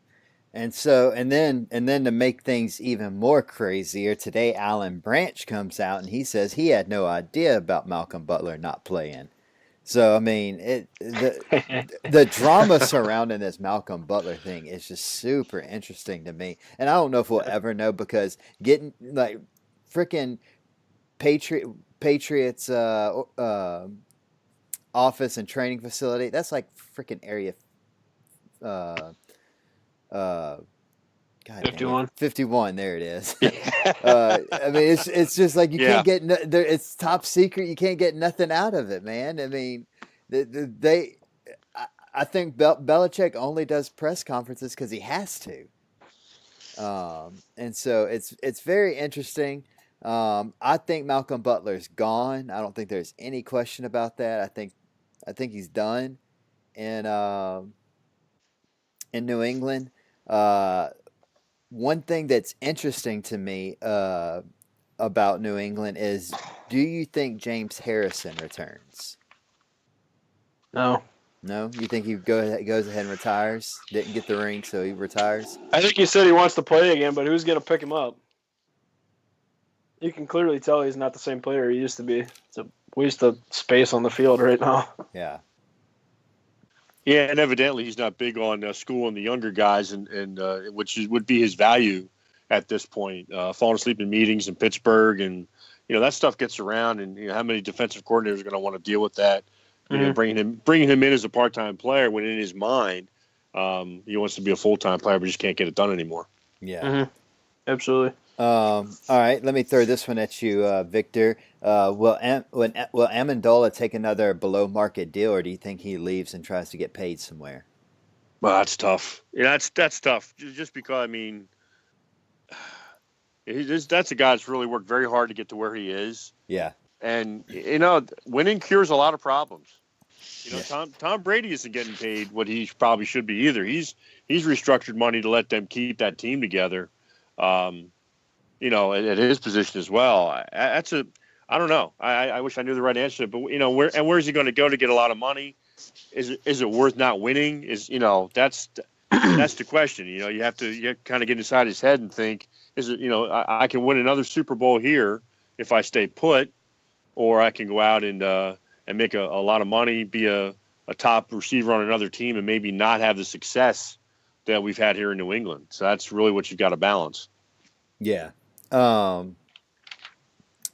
And so, and then to make things even more crazier, today Alan Branch comes out and he says he had no idea about Malcolm Butler not playing. So, I mean, the drama surrounding this Malcolm Butler thing is just super interesting to me. And I don't know if we'll ever know because getting like freaking Patriots office and training facility, that's like freaking area God 51. 51, there it is. I mean, it's just like you can't get it's top secret. You can't get nothing out of it, man. I mean, I think Belichick only does press conferences because he has to. And so it's very interesting. I think Malcolm Butler's gone. I don't think there's any question about that. I think he's done in New England. One thing that's interesting to me about New England is, do you think James Harrison returns? No. No? You think he goes ahead and retires? Didn't get the ring, so he retires? I think he said he wants to play again, but who's going to pick him up? You can clearly tell he's not the same player he used to be. It's a waste of space on the field right now. Yeah. Yeah, and evidently he's not big on schooling the younger guys, and would be his value at this point. Falling asleep in meetings in Pittsburgh, and that stuff gets around, and how many defensive coordinators are going to want to deal with that? Bringing him in as a part-time player when in his mind he wants to be a full-time player, but just can't get it done anymore. Yeah, absolutely. All right, let me throw this one at you, Victor. Will Amendola take another below-market deal, or do you think he leaves and tries to get paid somewhere? Well, that's tough. That's tough. Just because that's a guy that's really worked very hard to get to where he is. Yeah, and winning cures a lot of problems. Tom Brady isn't getting paid what he probably should be either. He's restructured money to let them keep that team together. At his position as well. I don't know. I wish I knew the right answer, but where's he going to go to get a lot of money? Is it worth not winning? That's the question. You have to kind of get inside his head and think, I can win another Super Bowl here if I stay put, or I can go out and make a lot of money, be a top receiver on another team, and maybe not have the success that we've had here in New England. So that's really what you've got to balance. Yeah.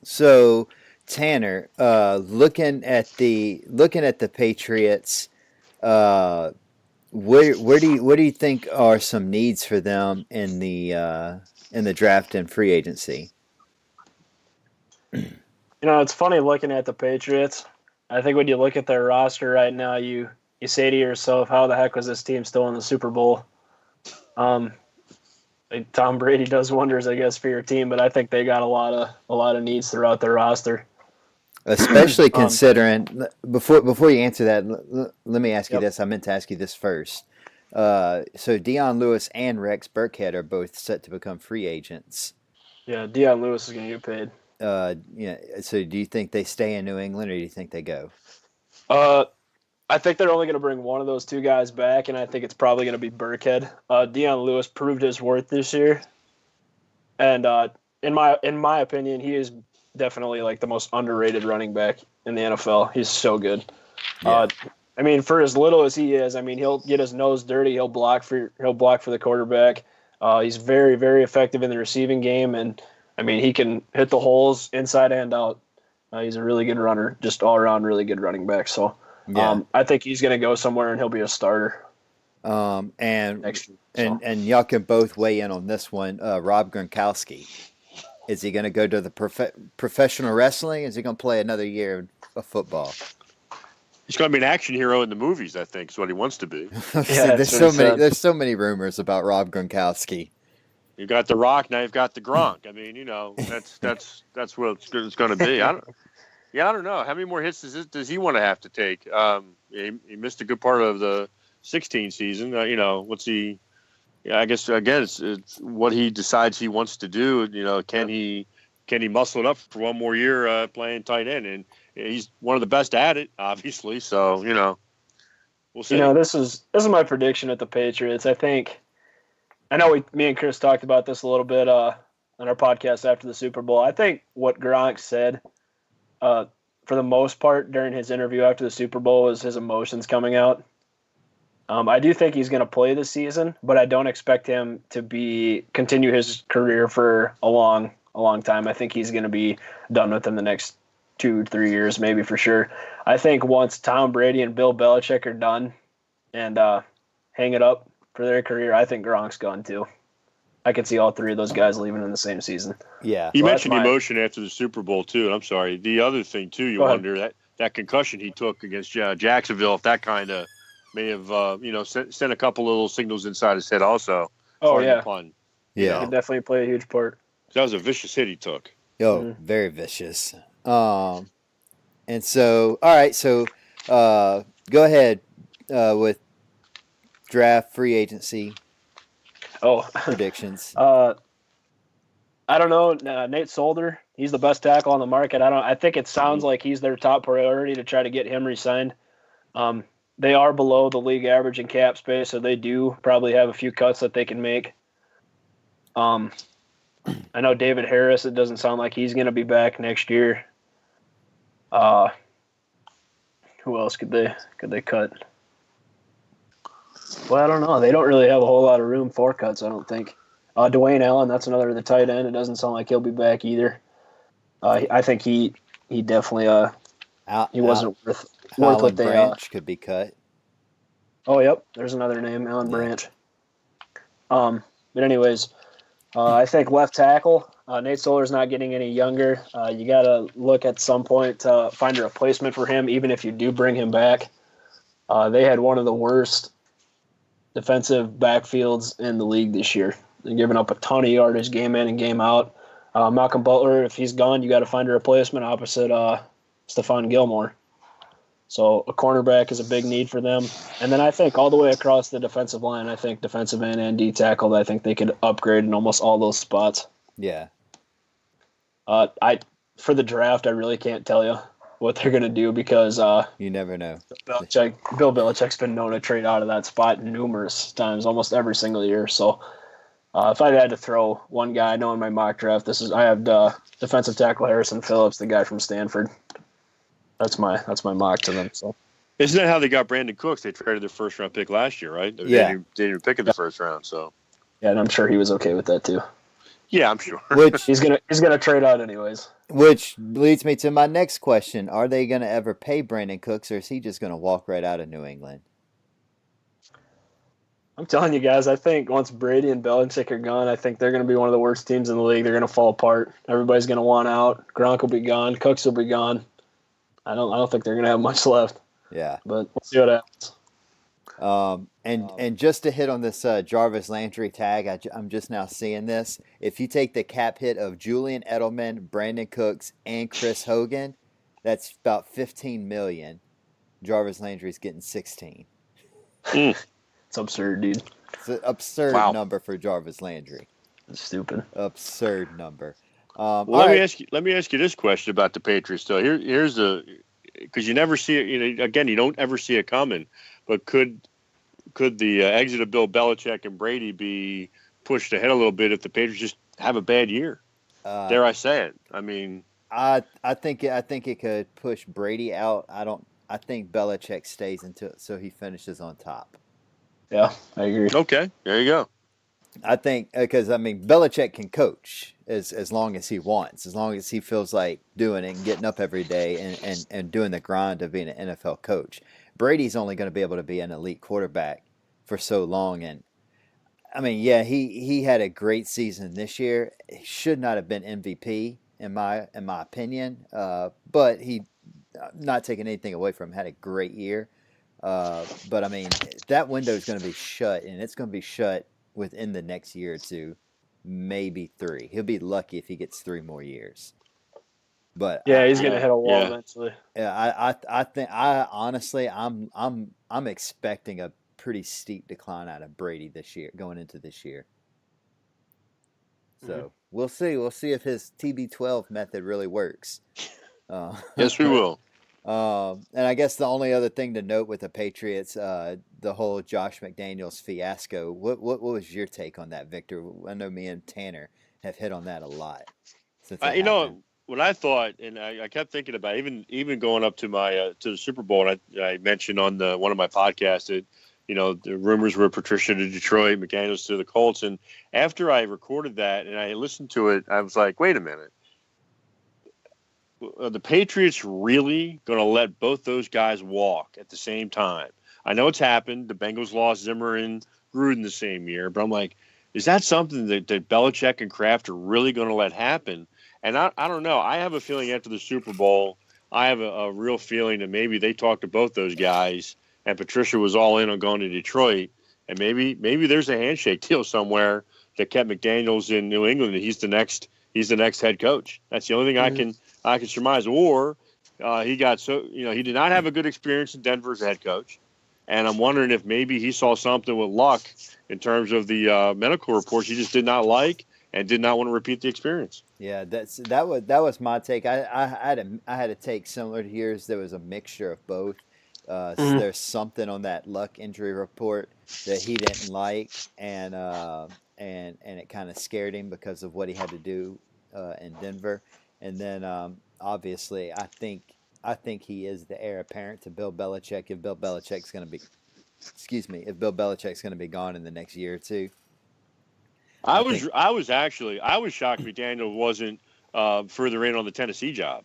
So Tanner, looking at the Patriots, what do you think are some needs for them in the draft and free agency? It's funny looking at the Patriots. I think when you look at their roster right now, you say to yourself, how the heck was this team still in the Super Bowl? Tom Brady does wonders, I guess, for your team, but I think they got a lot of needs throughout their roster. Especially considering before you answer that, let me ask you this. I meant to ask you this first. So Dion Lewis and Rex Burkhead are both set to become free agents. Yeah, Dion Lewis is going to get paid. So do you think they stay in New England, or do you think they go? I think they're only going to bring one of those two guys back, and I think it's probably going to be Burkhead. Dion Lewis proved his worth this year, and in my opinion, he is definitely like the most underrated running back in the NFL. He's so good. Yeah. For as little as he is, he'll get his nose dirty. He'll block for the quarterback. He's very, very effective in the receiving game, and he can hit the holes inside and out. He's a really good runner, just all around really good running back. So I think he's going to go somewhere and he'll be a starter. Next year, and y'all can both weigh in on this one. Rob Gronkowski, is he going to go to the professional wrestling? Is he going to play another year of football? He's going to be an action hero in the movies, I think, is what he wants to be. There's so many rumors about Rob Gronkowski. You've got The Rock, now you've got the Gronk. That's what it's going to be. I don't know. How many more hits does he want to have to take? He missed a good part of the 2016 season. What's he? Yeah, I guess again, it's what he decides he wants to do. Can he muscle it up for one more year playing tight end? And he's one of the best at it, obviously. So we'll see. This is my prediction at the Patriots. I know me and Chris talked about this a little bit on our podcast after the Super Bowl. I think what Gronk said, for the most part, during his interview after the Super Bowl was his emotions coming out. I do think he's going to play this season, but I don't expect him to continue his career for a long time. I think he's going to be done within the next 2-3 years, maybe for sure. I think once Tom Brady and Bill Belichick are done and hang it up for their career, I think Gronk's gone too. I could see all three of those guys leaving in the same season. Yeah. You mentioned emotion after the Super Bowl too, and I'm sorry. The other thing too, you wonder that concussion he took against Jacksonville, if that kind of may have sent a couple little signals inside his head also. Oh yeah. Pun, yeah. He could definitly play a huge part. That was a vicious hit he took. Very vicious. And so, all right, so go ahead with draft, free agency predictions. I don't know. Nate Solder, he's the best tackle on the market. I think it sounds like he's their top priority to try to get him re-signed. They are below the league average in cap space, so they do probably have a few cuts that they can make. I know David Harris, it doesn't sound like he's going to be back next year. Who else could they cut? Well, I don't know. They don't really have a whole lot of room for cuts, I don't think. Dwayne Allen, that's another the tight end. It doesn't sound like he'll be back either. I think he definitely he wasn't worth Alan what they. Branch could be cut. Oh, yep. There's another name, Alan Yeah. Branch. But anyways, I think left tackle. Nate Solder's not getting any younger. You got to look at some point to find a replacement for him, even if you do bring him back. They had one of the worst defensive backfields in the league this year. They're giving up a ton of yardage game in and game out. Malcolm Butler, if he's gone, you got to find a replacement opposite Stephon Gilmore. So a cornerback is a big need for them. And then I think all the way across the defensive line, I think defensive end and D tackle, I think they could upgrade in almost all those spots. Yeah. For the draft, I really can't tell you what they're going to do because You never know. Bill Belichick's been known to trade out of that spot numerous times, almost every single year. So if I had to throw one guy, I know in my mock draft, I have defensive tackle Harrison Phillips, the guy from Stanford. That's my mock to them. So Isn't that how they got Brandon Cooks? They traded their first round pick last year, right? Yeah. They didn't even pick in the first round. So yeah, and I'm sure he was okay with that too. yeah, I'm sure. Which He's gonna trade out anyways. leads me to my next question. Are they going to ever pay Brandon Cooks, or is he just going to walk right out of New England? I'm telling you guys, I think once Brady and Belichick are gone, I think they're going to be one of the worst teams in the league. They're going to fall apart. Everybody's going to want out. Gronk will be gone. Cooks will be gone. I don't think they're going to have much left. Yeah. But we'll see what happens. And just to hit on this Jarvis Landry tag, I'm just now seeing this. If you take the cap hit of Julian Edelman, Brandon Cooks, and Chris Hogan, that's about $15 million. Jarvis Landry's getting 16. It's absurd, dude. It's an absurd Wow. number for Jarvis Landry. It's stupid. Absurd number. Well, all right. let me ask you this question about the Patriots. Though here's because you never see it. Again, you don't ever see it coming. But could the exit of Bill Belichick and Brady be pushed ahead a little bit if the Patriots just have a bad year? Dare I say it? I mean, I think it could push Brady out. I think Belichick stays so he finishes on top. Yeah, I agree. okay, there you go. I think because Belichick can coach as long as he wants, as long as he feels like doing it and getting up every day and doing the grind of being an NFL coach. Brady's only going to be able to be an elite quarterback for so long, and he had a great season this year. He should not have been MVP in my opinion, but he, not taking anything away from him, had a great year. But that window is going to be shut, and it's going to be shut within the next year or two, maybe 3. He'll be lucky if he gets 3 more years. But Yeah, he's gonna hit a wall Yeah. eventually. yeah, I think honestly I'm expecting a pretty steep decline out of Brady this year, going into this year. So we'll see. We'll see if his TB12 method really works. Yes, we will. And I guess the only other thing to note with the Patriots, the whole Josh McDaniels fiasco. What was your take on that, Victor? I know me and Tanner have hit on that a lot since it happened. What I thought, and I kept thinking about even going up to my to the Super Bowl, and I mentioned on one of my podcasts that the rumors were Patricia to Detroit, McDaniels to the Colts, and after I recorded that and I listened to it, I was like, wait a minute. Are the Patriots really going to let both those guys walk at the same time? I know it's happened. The Bengals lost Zimmer and Gruden the same year, but I'm like, is that something that Belichick and Kraft are really going to let happen? And I don't know. I have a feeling after the Super Bowl, I have a real feeling that maybe they talked to both those guys, and Patricia was all in on going to Detroit, and maybe there's a handshake deal somewhere that kept McDaniels in New England, and he's the next head coach. That's the only thing I can surmise. Or he did not have a good experience in Denver as a head coach, and I'm wondering if maybe he saw something with Luck in terms of the medical reports he just did not like and did not want to repeat the experience. Yeah, that was my take. I had a take similar to yours. There was a mixture of both. There's something on that Luck injury report that he didn't like, and it kind of scared him because of what he had to do in Denver. And then obviously, I think he is the heir apparent to Bill Belichick. If Bill Belichick's going to excuse me, if Bill Belichick's going to be gone in the next year or two. I was shocked McDaniel wasn't further in on the Tennessee job.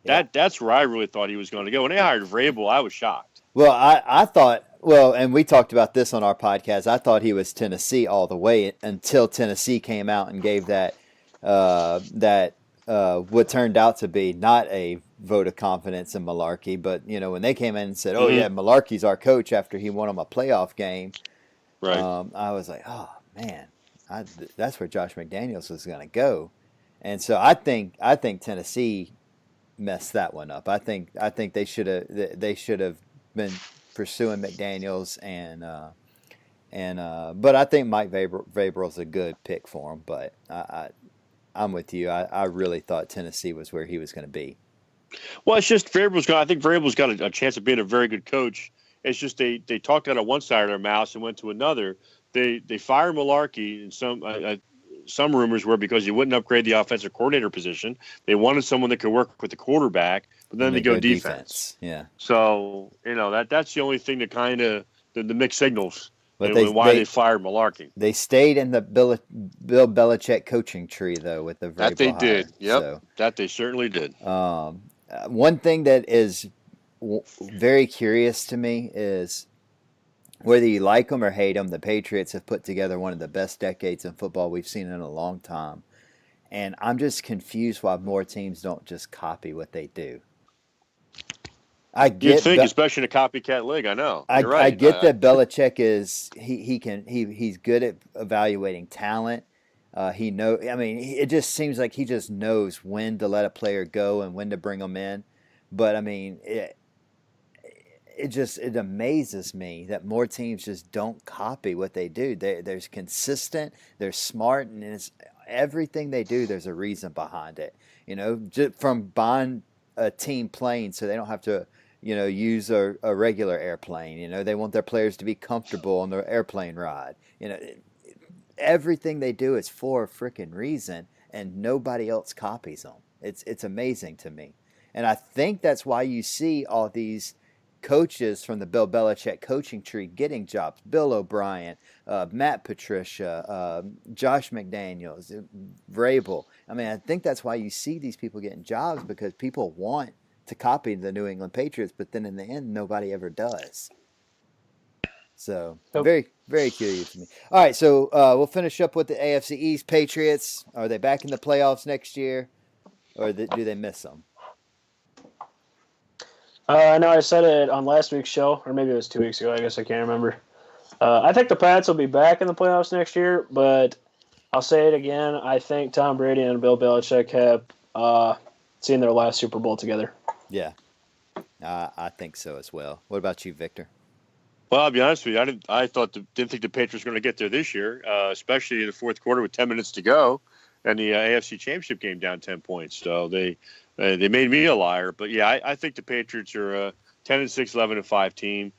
Yeah. That's where I really thought he was going to go. When they hired Vrabel, I was shocked. Well, I thought, and we talked about this on our podcast. I thought he was Tennessee all the way until Tennessee came out and gave that what turned out to be not a vote of confidence in Malarkey, but when they came in and said, "Oh yeah, Malarkey's our coach," after he won them a playoff game, right? I was like, "Oh man, that's where Josh McDaniels was going to go," and so I think Tennessee messed that one up. I think they should have been pursuing McDaniels but I think Mike Vrabel's a good pick for him. But I'm with you. I really thought Tennessee was where he was going to be. Well, it's just I think Vrabel's got a chance of being a very good coach. It's just they talked out of one side of their mouths and went to another. They fired Malarkey, and some rumors were because he wouldn't upgrade the offensive coordinator position. They wanted someone that could work with the quarterback, but then they go defense. Yeah. So that's the only thing that kind of the mixed signals. But why they fired Malarkey. They stayed in the Bill Belichick coaching tree though with the Vrabel that they hire. did. Yep, so, that they certainly did. One thing that is very curious to me is whether you like them or hate them, the Patriots have put together one of the best decades in football we've seen in a long time. And I'm just confused why more teams don't just copy what they do. You'd think, especially in a copycat league. I know. You're right. I get that Belichick he's good at evaluating talent. It just seems like he just knows when to let a player go and when to bring them in. But I mean, it amazes me that more teams just don't copy what they do. They're consistent, they're smart, and it's everything they do. There's a reason behind it. Just from buying a team plane so they don't have to use a regular airplane. They want their players to be comfortable on their airplane ride. Everything they do is for a freaking reason, and nobody else copies them. It's amazing to me. And I think that's why you see all these coaches from the Bill Belichick coaching tree getting jobs. Bill O'Brien, Matt Patricia, Josh McDaniels, Vrabel. I think that's why you see these people getting jobs, because people want to copy the New England Patriots, but then in the end, nobody ever does. So very, very curious to me. All right, so we'll finish up with the AFC East. Patriots, are they back in the playoffs next year, or do they miss them? I know I said it on last week's show, or maybe it was 2 weeks ago. I guess I can't remember. I think the Pats will be back in the playoffs next year, but I'll say it again. I think Tom Brady and Bill Belichick have seen their last Super Bowl together. Yeah, I think so as well. What about you, Victor? Well, I'll be honest with you. Didn't think the Patriots were going to get there this year, especially in the fourth quarter with 10 minutes to go, and the AFC Championship game down 10 points. So they made me a liar. But yeah, I think the Patriots are a 10-6, 11-5 team.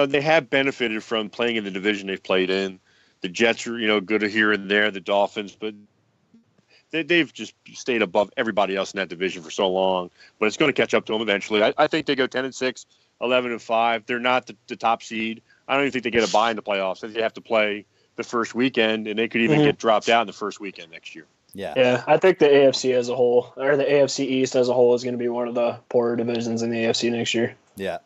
They have benefited from playing in the division they've played in. The Jets are good here and there. The Dolphins, but they've just stayed above everybody else in that division for so long. But it's going to catch up to them eventually. I think they go 10-6, 11-5. They're not the top seed. I don't even think they get a bye in the playoffs. They have to play the first weekend, and they could even get dropped out in the first weekend next year. Yeah. I think the AFC as a whole, or the AFC East as a whole, is going to be one of the poorer divisions in the AFC next year. Yeah.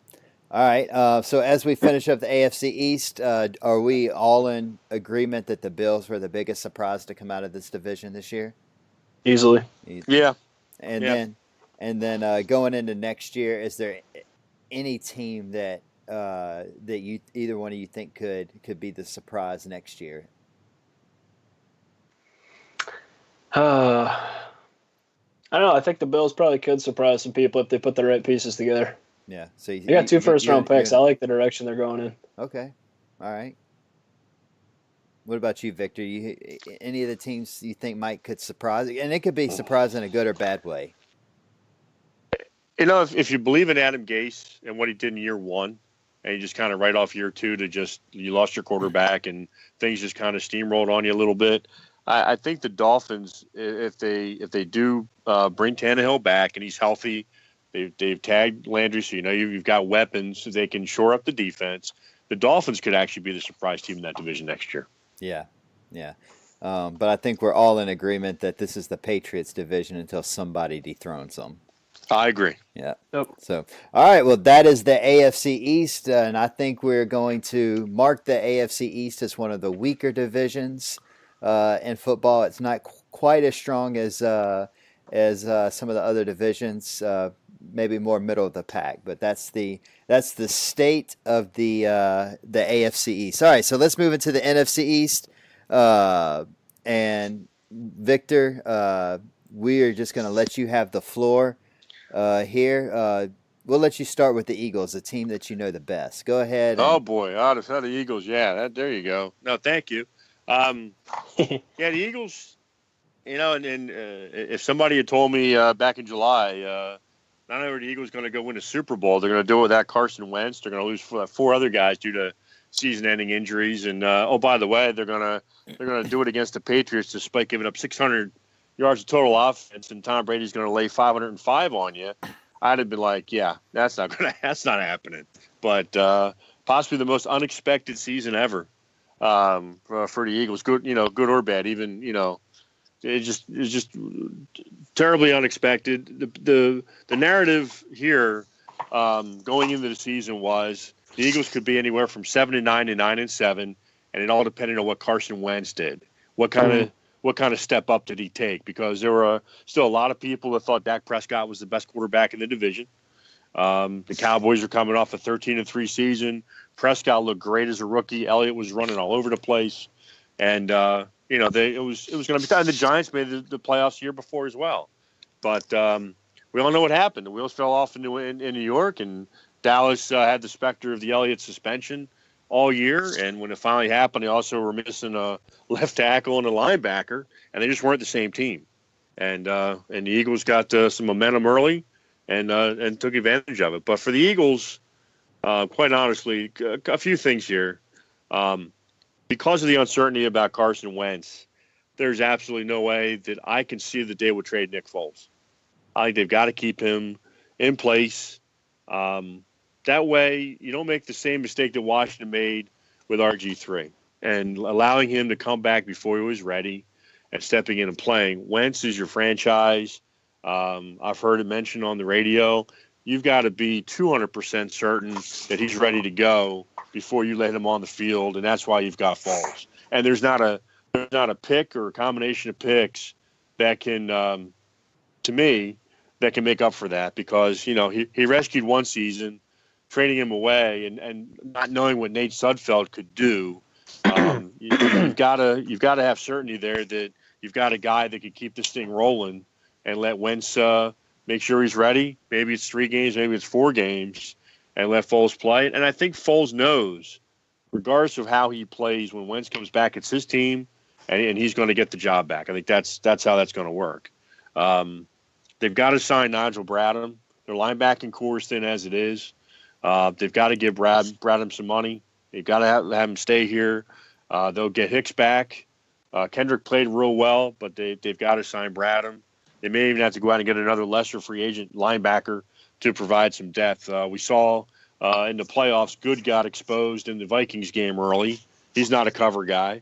All right. So as we finish up the AFC East, are we all in agreement that the Bills were the biggest surprise to come out of this division this year? Easily. Yeah. And then going into next year, is there any team that you either one of you think could be the surprise next year? I don't know. I think the Bills probably could surprise some people if they put the right pieces together. Yeah. So they got 2 first-round picks. I like the direction they're going in. Okay. All right. What about you, Victor? Any of the teams you think could surprise? And it could be surprise in a good or bad way. If you believe in Adam Gase and what he did in year one, and you just kind of write off year two to you lost your quarterback and things just kind of steamrolled on you a little bit. I think the Dolphins, if they do bring Tannehill back and he's healthy, they've tagged Landry, so you've got weapons so they can shore up the defense. the Dolphins could actually be the surprise team in that division next year. Yeah, yeah. But I think we're all in agreement that this is the Patriots division until somebody dethrones them. I agree. Yeah. Yep. So, all right. Well, that is the AFC East, and I think we're going to mark the AFC East as one of the weaker divisions in football. It's not quite as strong as some of the other divisions. Maybe more middle of the pack, but that's the state of the AFC East. All right. So let's move into the NFC East, and Victor, we are just going to let you have the floor. Here, we'll let you start with the Eagles, the team that you know the best. Go ahead. Oh boy, out of the Eagles, yeah. There you go. No, thank you. Yeah, the Eagles. And if somebody had told me back in July, not only are the Eagles going to go win a Super Bowl, they're going to do it without Carson Wentz. They're going to lose four other guys due to season-ending injuries, and by the way, they're going to do it against the Patriots despite giving up 600 yards of total offense, and Tom Brady's going to lay 505 on you. I'd have been like, yeah, that's not happening. But possibly the most unexpected season ever for the Eagles, good or bad. Even it's just terribly unexpected. The narrative here going into the season was the Eagles could be anywhere from 7-9 to 9-7, and it all depended on what Carson Wentz did. What kind of step up did he take? Because there were still a lot of people that thought Dak Prescott was the best quarterback in the division. The Cowboys are coming off a 13-3 season. Prescott looked great as a rookie. Elliott was running all over the place, and it was going to be time. The Giants made the playoffs the year before as well, but we all know what happened. The wheels fell off in New York, and Dallas had the specter of the Elliott suspension all year, and when it finally happened, they also were missing a left tackle and a linebacker, and they just weren't the same team. And the Eagles got some momentum early, and took advantage of it. But for the Eagles, quite honestly, a few things here. Because of the uncertainty about Carson Wentz, there's absolutely no way that I can see that they would trade Nick Foles. I think they've got to keep him in place. That way, you don't make the same mistake that Washington made with RG3 and allowing him to come back before he was ready and stepping in and playing. Wentz is your franchise. I've heard it mentioned on the radio. You've got to be 200% certain that he's ready to go before you let him on the field, and that's why you've got Foles. And there's not a pick or a combination of picks that can, to me, that can make up for that, because he rescued one season, trading him away and not knowing what Nate Sudfeld could do. You've got to have certainty there that you've got a guy that could keep this thing rolling and let Wentz make sure he's ready. Maybe it's 3 games, maybe it's 4 games, and let Foles play. And I think Foles knows, regardless of how he plays, when Wentz comes back, it's his team, and he's going to get the job back. I think that's how that's going to work. They've got to sign Nigel Bradham. Their linebacking core is thin as it is. They've got to give Bradham some money. They've got to have him stay here. They'll get Hicks back. Kendrick played real well, but they've got to sign Bradham. They may even have to go out and get another lesser free agent linebacker to provide some depth. We saw in the playoffs, Good got exposed in the Vikings game early. He's not a cover guy.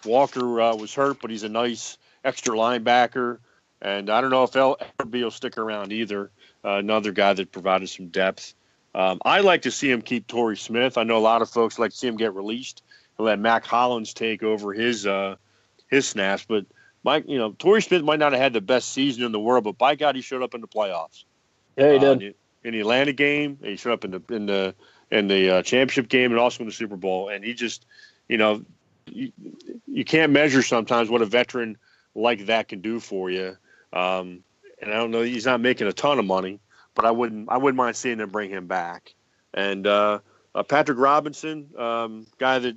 Walker was hurt, but he's a nice extra linebacker. And I don't know if Ellerby will stick around either. Another guy that provided some depth. I like to see him keep Torrey Smith. I know a lot of folks like to see him get released and let Mac Hollins take over his snaps. But Torrey Smith might not have had the best season in the world, but by God, he showed up in the playoffs. Yeah, he did. In the Atlanta game, he showed up in the championship game, and also in the Super Bowl. And he just, you can't measure sometimes what a veteran like that can do for you. And I don't know, he's not making a ton of money, but I wouldn't mind seeing them bring him back. And Patrick Robinson, guy that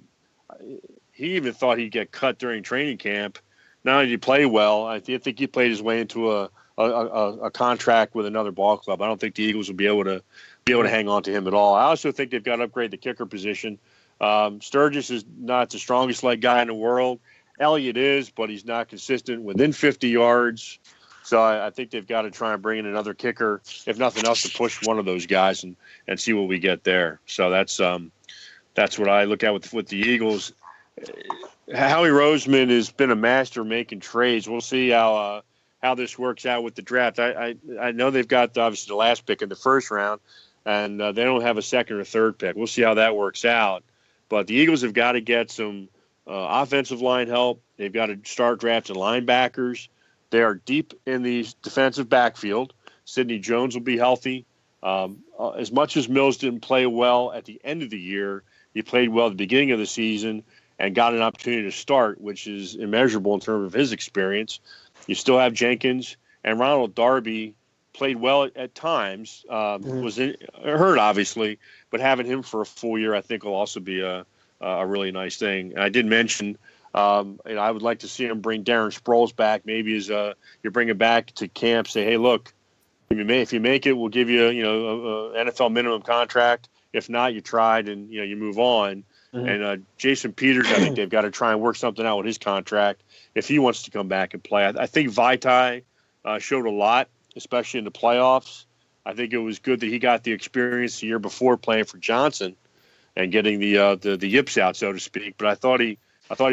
he even thought he'd get cut during training camp. Not only did he play well, I think he played his way into a contract with another ball club. I don't think the Eagles will be able to hang on to him at all. I also think they've got to upgrade the kicker position. Sturgis is not the strongest leg guy in the world. Elliott is, but he's not consistent within 50 yards. So I think they've got to try and bring in another kicker, if nothing else, to push one of those guys and see what we get there. So that's what I look at with the Eagles. Howie Roseman has been a master making trades. We'll see how this works out with the draft. I know they've got obviously the last pick in the first round, and they don't have a second or third pick. We'll see how that works out. But the Eagles have got to get some offensive line help. They've got to start drafting linebackers. They are deep in the defensive backfield. Sidney Jones will be healthy. As much as Mills didn't play well at the end of the year, he played well at the beginning of the season and got an opportunity to start, which is immeasurable in terms of his experience. You still have Jenkins, and Ronald Darby played well at times, was hurt, obviously, but having him for a full year I think will also be a really nice thing. And I did mention I would like to see him bring Darren Sproles back, maybe as you bring him back to camp, say, hey, look, if you make it, we'll give you a NFL minimum contract. If not, you tried and you move on. And Jason Peters, I think they've got to try and work something out with his contract if he wants to come back and play. I think Vaitai showed a lot, especially in the playoffs. I think it was good that he got the experience the year before playing for Johnson and getting the yips out, so to speak. But I thought he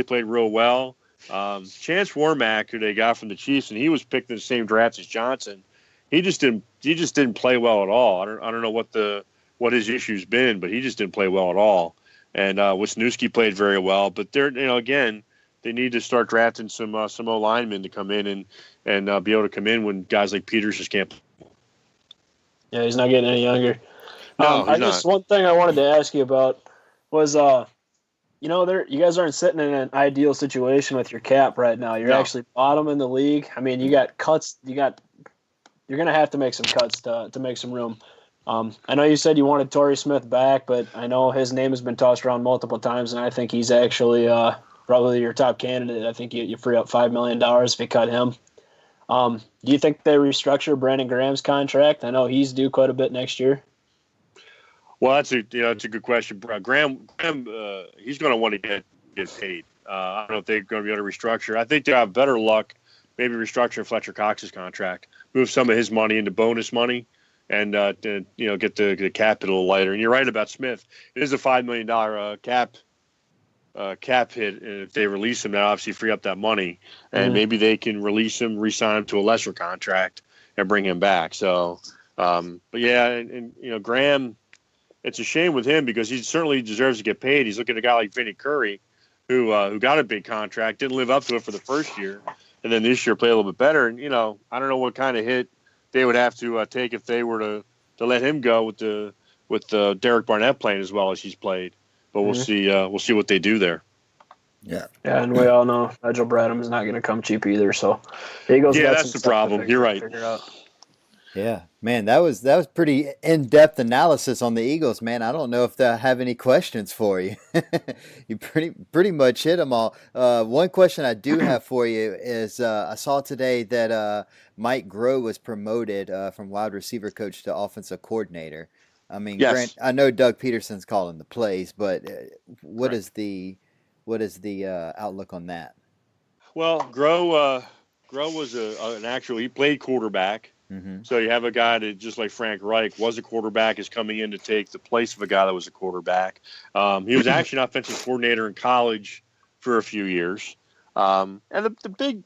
played real well. Chance Warmack, who they got from the Chiefs, and he was picked in the same draft as Johnson. He just didn't play well at all. I don't know what his issue's been, but he just didn't play well at all. And Wisniewski played very well, but again, they need to start drafting some O linemen to come in and be able to come in when guys like Peters just can't. Yeah, he's not getting any younger. No, he's not. One thing I wanted to ask you about was, you guys aren't sitting in an ideal situation with your cap right now. You're actually bottom in the league. I mean, you got cuts. You're going to have to make some cuts to make some room. I know you said you wanted Torrey Smith back, but I know his name has been tossed around multiple times, and I think he's actually probably your top candidate. I think you free up $5 million if you cut him. Do you think they restructure Brandon Graham's contract? I know he's due quite a bit next year. Well, that's a good question. Graham, he's going to want to get paid. I don't know if they're going to be able to restructure. I think they'll have better luck maybe restructuring Fletcher Cox's contract, move some of his money into bonus money, and get the cap hit a little lighter. And you're right about Smith. It is a $5 million cap hit, and if they release him, that obviously free up that money, and maybe they can release him, re-sign him to a lesser contract, and bring him back. So, but yeah, and Graham, it's a shame with him because he certainly deserves to get paid. He's looking at a guy like Vinny Curry, who got a big contract, didn't live up to it for the first year, and then this year played a little bit better. And I don't know what kind of hit they would have to take if they were to let him go with Derek Barnett playing as well as he's played. But we'll see. We'll see what they do there. Yeah, and we all know Nigel Bradham is not going to come cheap either. So the Eagles. Yeah, that's the problem. You're right. Yeah, man, that was pretty in-depth analysis on the Eagles, man. I don't know if I have any questions for you. You pretty much hit them all. One question I do have for you is I saw today that Mike Groh was promoted from wide receiver coach to offensive coordinator. I mean, yes. I know Doug Peterson's calling the plays, but what is the outlook on that? Well, Groh was he played quarterback. Mm-hmm. So you have a guy that, just like Frank Reich, was a quarterback, is coming in to take the place of a guy that was a quarterback. He was actually an offensive coordinator in college for a few years. And the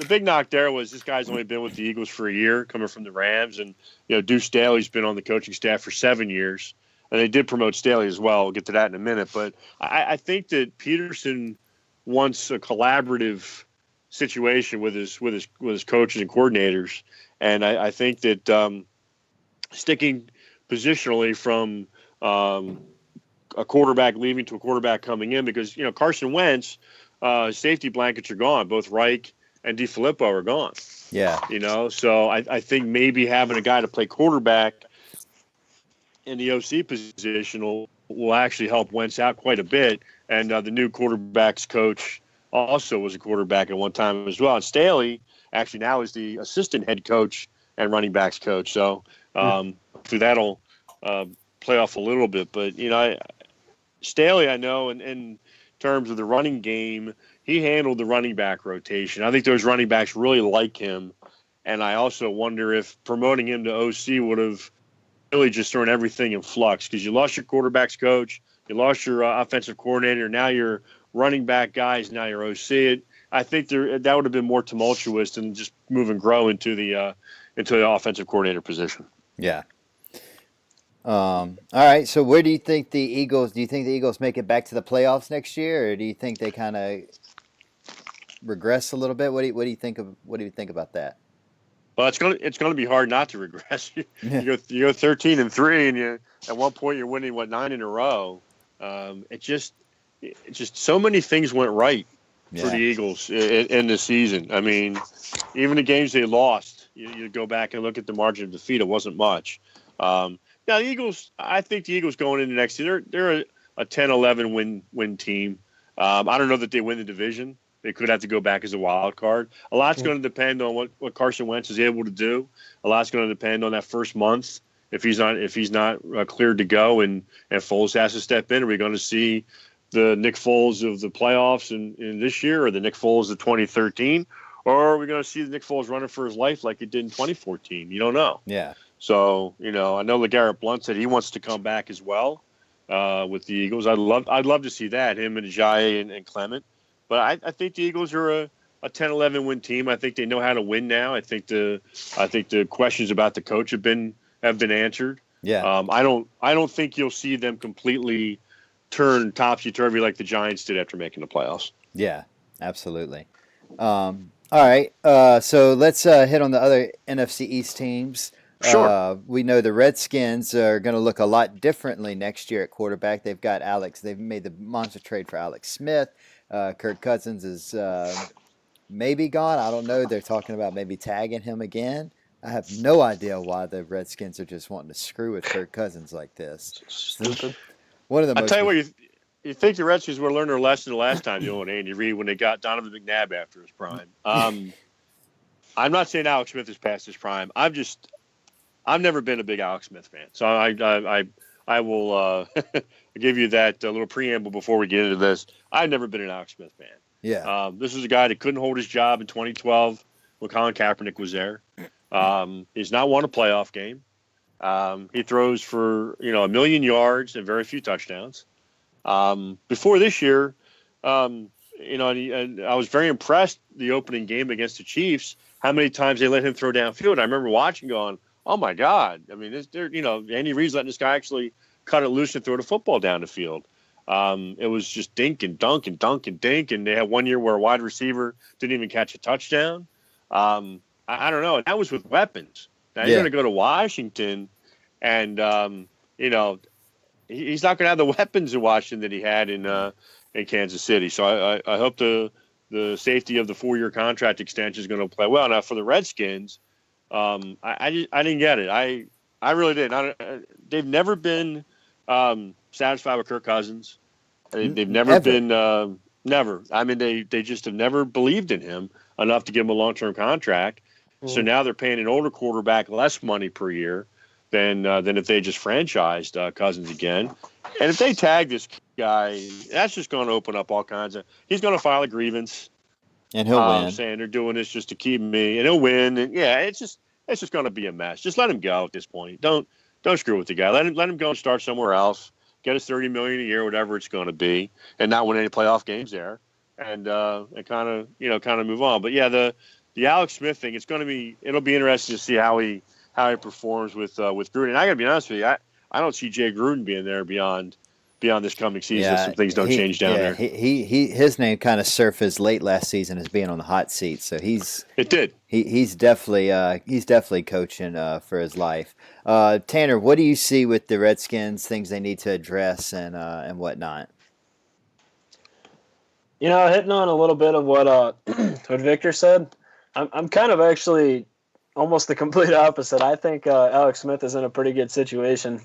big knock there was this guy's only been with the Eagles for a year, coming from the Rams. And, Deuce Staley's been on the coaching staff for 7 years. And they did promote Staley as well. We'll get to that in a minute. But I think that Peterson wants a collaborative situation with his coaches and coordinators. And I think that sticking positionally from a quarterback leaving to a quarterback coming in, because, Carson Wentz, safety blankets are gone. Both Reich and DiFilippo are gone. Yeah. So I think maybe having a guy to play quarterback in the OC position will actually help Wentz out quite a bit. And the new quarterback's coach also was a quarterback at one time as well. And Staley actually now is the assistant head coach and running backs coach. So that'll play off a little bit. But, Staley, I know, in terms of the running game, he handled the running back rotation. I think those running backs really like him. And I also wonder if promoting him to OC would have really just thrown everything in flux, because you lost your quarterback's coach, you lost your offensive coordinator, now you're running back guys, now you're OC. I think that would have been more tumultuous than just move and grow into the offensive coordinator position. Yeah. All right. So where do you think the Eagles? Do you think the Eagles make it back to the playoffs next year, or do you think they kind of regress a little bit? What do you think about that? Well, it's gonna be hard not to regress. You go 13-3, and at one point you're winning 9 in a row. It just so many things went right for the Eagles in the season. I mean, even the games they lost, you go back and look at the margin of defeat. It wasn't much. Now the Eagles, I think the Eagles going into next year, they're a 10-11 win team. I don't know that they win the division. They could have to go back as a wild card. A lot's going to depend on what Carson Wentz is able to do. A lot's going to depend on that first month. If he's not cleared to go and Foles has to step in, are we going to see the Nick Foles of the playoffs in this year, or the Nick Foles of 2013, or are we going to see the Nick Foles running for his life like he did in 2014? You don't know. Yeah. So I know LeGarrette Blount said he wants to come back as well with the Eagles. I'd love to see that, him and Ajayi and Clement. But I think the Eagles are a 10-11 win team. I think they know how to win now. I think the questions about the coach have been answered. Yeah. I don't think you'll see them completely turn topsy-turvy like the Giants did after making the playoffs. Yeah, absolutely. All right. So let's hit on the other NFC East teams. Sure. We know the Redskins are going to look a lot differently next year at quarterback. They've made the monster trade for Alex Smith. Kirk Cousins is maybe gone. I don't know. They're talking about maybe tagging him again. I have no idea why the Redskins are just wanting to screw with Kirk Cousins like this. Stupid. One of the I tell you what, you think the Redskins would learn their lesson the last time, and Andy Reid, when they got Donovan McNabb after his prime. I'm not saying Alex Smith is past his prime. I've never been a big Alex Smith fan, so I will give you that little preamble before we get into this. I've never been an Alex Smith fan. Yeah. This is a guy that couldn't hold his job in 2012 when Colin Kaepernick was there. He's not won a playoff game. He throws for 1 million yards and very few touchdowns. Before this year, and I was very impressed the opening game against the Chiefs, how many times they let him throw downfield. I remember watching going, oh my God. I mean, Andy Reid's letting this guy actually cut it loose and throw the football down the field. It was just dink and dunk and dunk and dink. And they had one year where a wide receiver didn't even catch a touchdown. I don't know. That was with weapons. Now you're going to go to Washington and, he's not going to have the weapons in Washington that he had in Kansas City. So I hope the safety of the 4-year contract extension is going to play well. Now for the Redskins, I didn't get it. I really didn't. They've never been satisfied with Kirk Cousins. They've never been never. I mean, they just have never believed in him enough to give him a long-term contract. So now they're paying an older quarterback less money per year than if they just franchised Cousins again. And if they tag this guy, that's just going to open up all kinds of. He's going to file a grievance, and he'll win, saying they're doing this just to keep me, and he'll win. And it's just going to be a mess. Just let him go at this point. Don't screw with the guy. Let him go and start somewhere else. Get us $30 million a year, whatever it's going to be, and not win any playoff games there, and kind of move on. But yeah, the Alex Smith thing, it'll be interesting to see how he performs with Gruden. And I got to be honest with you, I don't see Jay Gruden being there beyond this coming season if some things don't change down there. His name kind of surfaced late last season as being on the hot seat, so he's definitely coaching for his life. Tanner, what do you see with the Redskins? Things they need to address and whatnot. Hitting on a little bit of what Victor said. I'm kind of actually almost the complete opposite. I think Alex Smith is in a pretty good situation.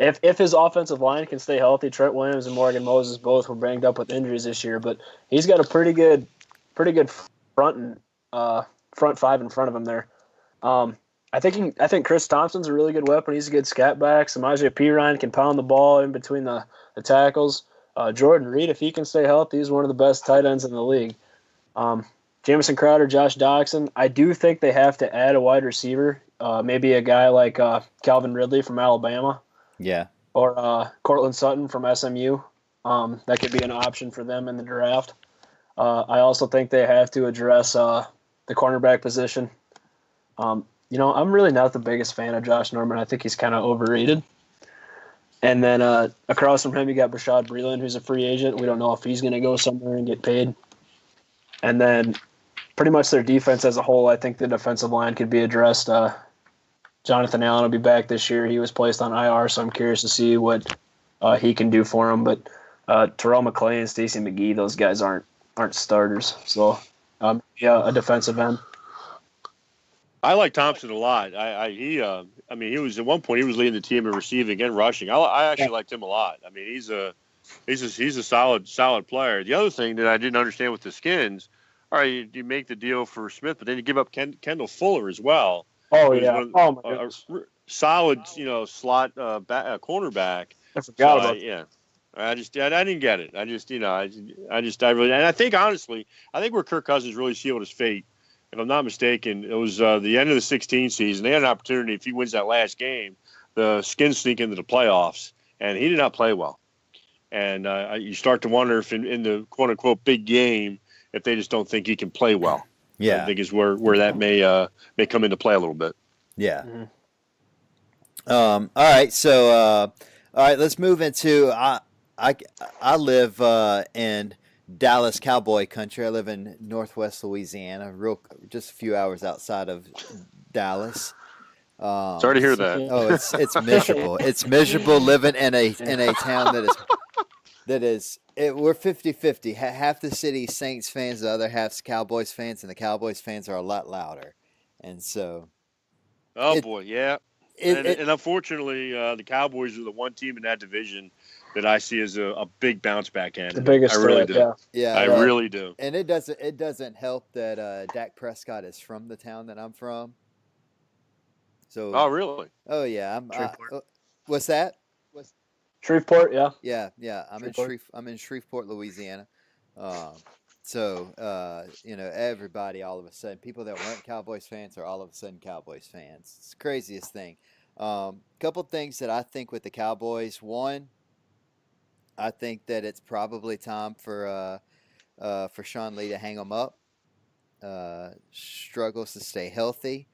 If his offensive line can stay healthy, Trent Williams and Morgan Moses both were banged up with injuries this year, but he's got a pretty good front five in front of him there. I think Chris Thompson's a really good weapon. He's a good scat back. Samaje Perine can pound the ball in between the tackles. Jordan Reed, if he can stay healthy, he's one of the best tight ends in the league. Jamison Crowder, Josh Doctson. I do think they have to add a wide receiver, maybe a guy like Calvin Ridley from Alabama. Yeah. Or Cortland Sutton from SMU. That could be an option for them in the draft. I also think they have to address the cornerback position. I'm really not the biggest fan of Josh Norman. I think he's kind of overrated. And then across from him, you got Rashad Breeland, who's a free agent. We don't know if he's going to go somewhere and get paid. And then pretty much their defense as a whole, I think the defensive line could be addressed. Jonathan Allen will be back this year. He was placed on IR, so I'm curious to see what he can do for him. But Terrell McClain and Stacey McGee, those guys aren't starters. So, a defensive end. I like Thompson a lot. He was at one point he was leading the team in receiving and rushing. I actually liked him a lot. I mean, he's a solid player. The other thing that I didn't understand with the Skins, all right, you make the deal for Smith, but then you give up Kendall Fuller as well. Oh yeah, my goodness. Solid, slot cornerback. I forgot about that. Yeah. I didn't get it. I really, and I think honestly, where Kirk Cousins really sealed his fate, if I'm not mistaken, it was the end of the 16 season. They had an opportunity, if he wins that last game, the Skins sneak into the playoffs, and he did not play well. And you start to wonder if in the quote unquote big game, if they just don't think he can play well. Yeah, I think is where that may come into play a little bit. Yeah. Mm-hmm. All right. So, all right. Let's move into. I live in Dallas Cowboy country. I live in Northwest Louisiana, just a few hours outside of Dallas. Sorry to hear that. Oh, it's miserable. It's miserable living in a town that is. We're 50-50. Half the city's Saints fans, the other half's Cowboys fans, and the Cowboys fans are a lot louder. And so. Boy, yeah. And unfortunately, the Cowboys are the one team in that division that I see as a big bounce back candidate. The biggest I really threat, do. I really do. And it doesn't help that Dak Prescott is from the town that I'm from. So. Oh, really? Oh, yeah. What's that? Shreveport, yeah. Yeah. I'm in Shreveport, Louisiana. So everybody all of a sudden, people that weren't Cowboys fans are all of a sudden Cowboys fans. It's the craziest thing. Couple things that I think with the Cowboys. One, I think that it's probably time for Sean Lee to hang them up. Struggles to stay healthy.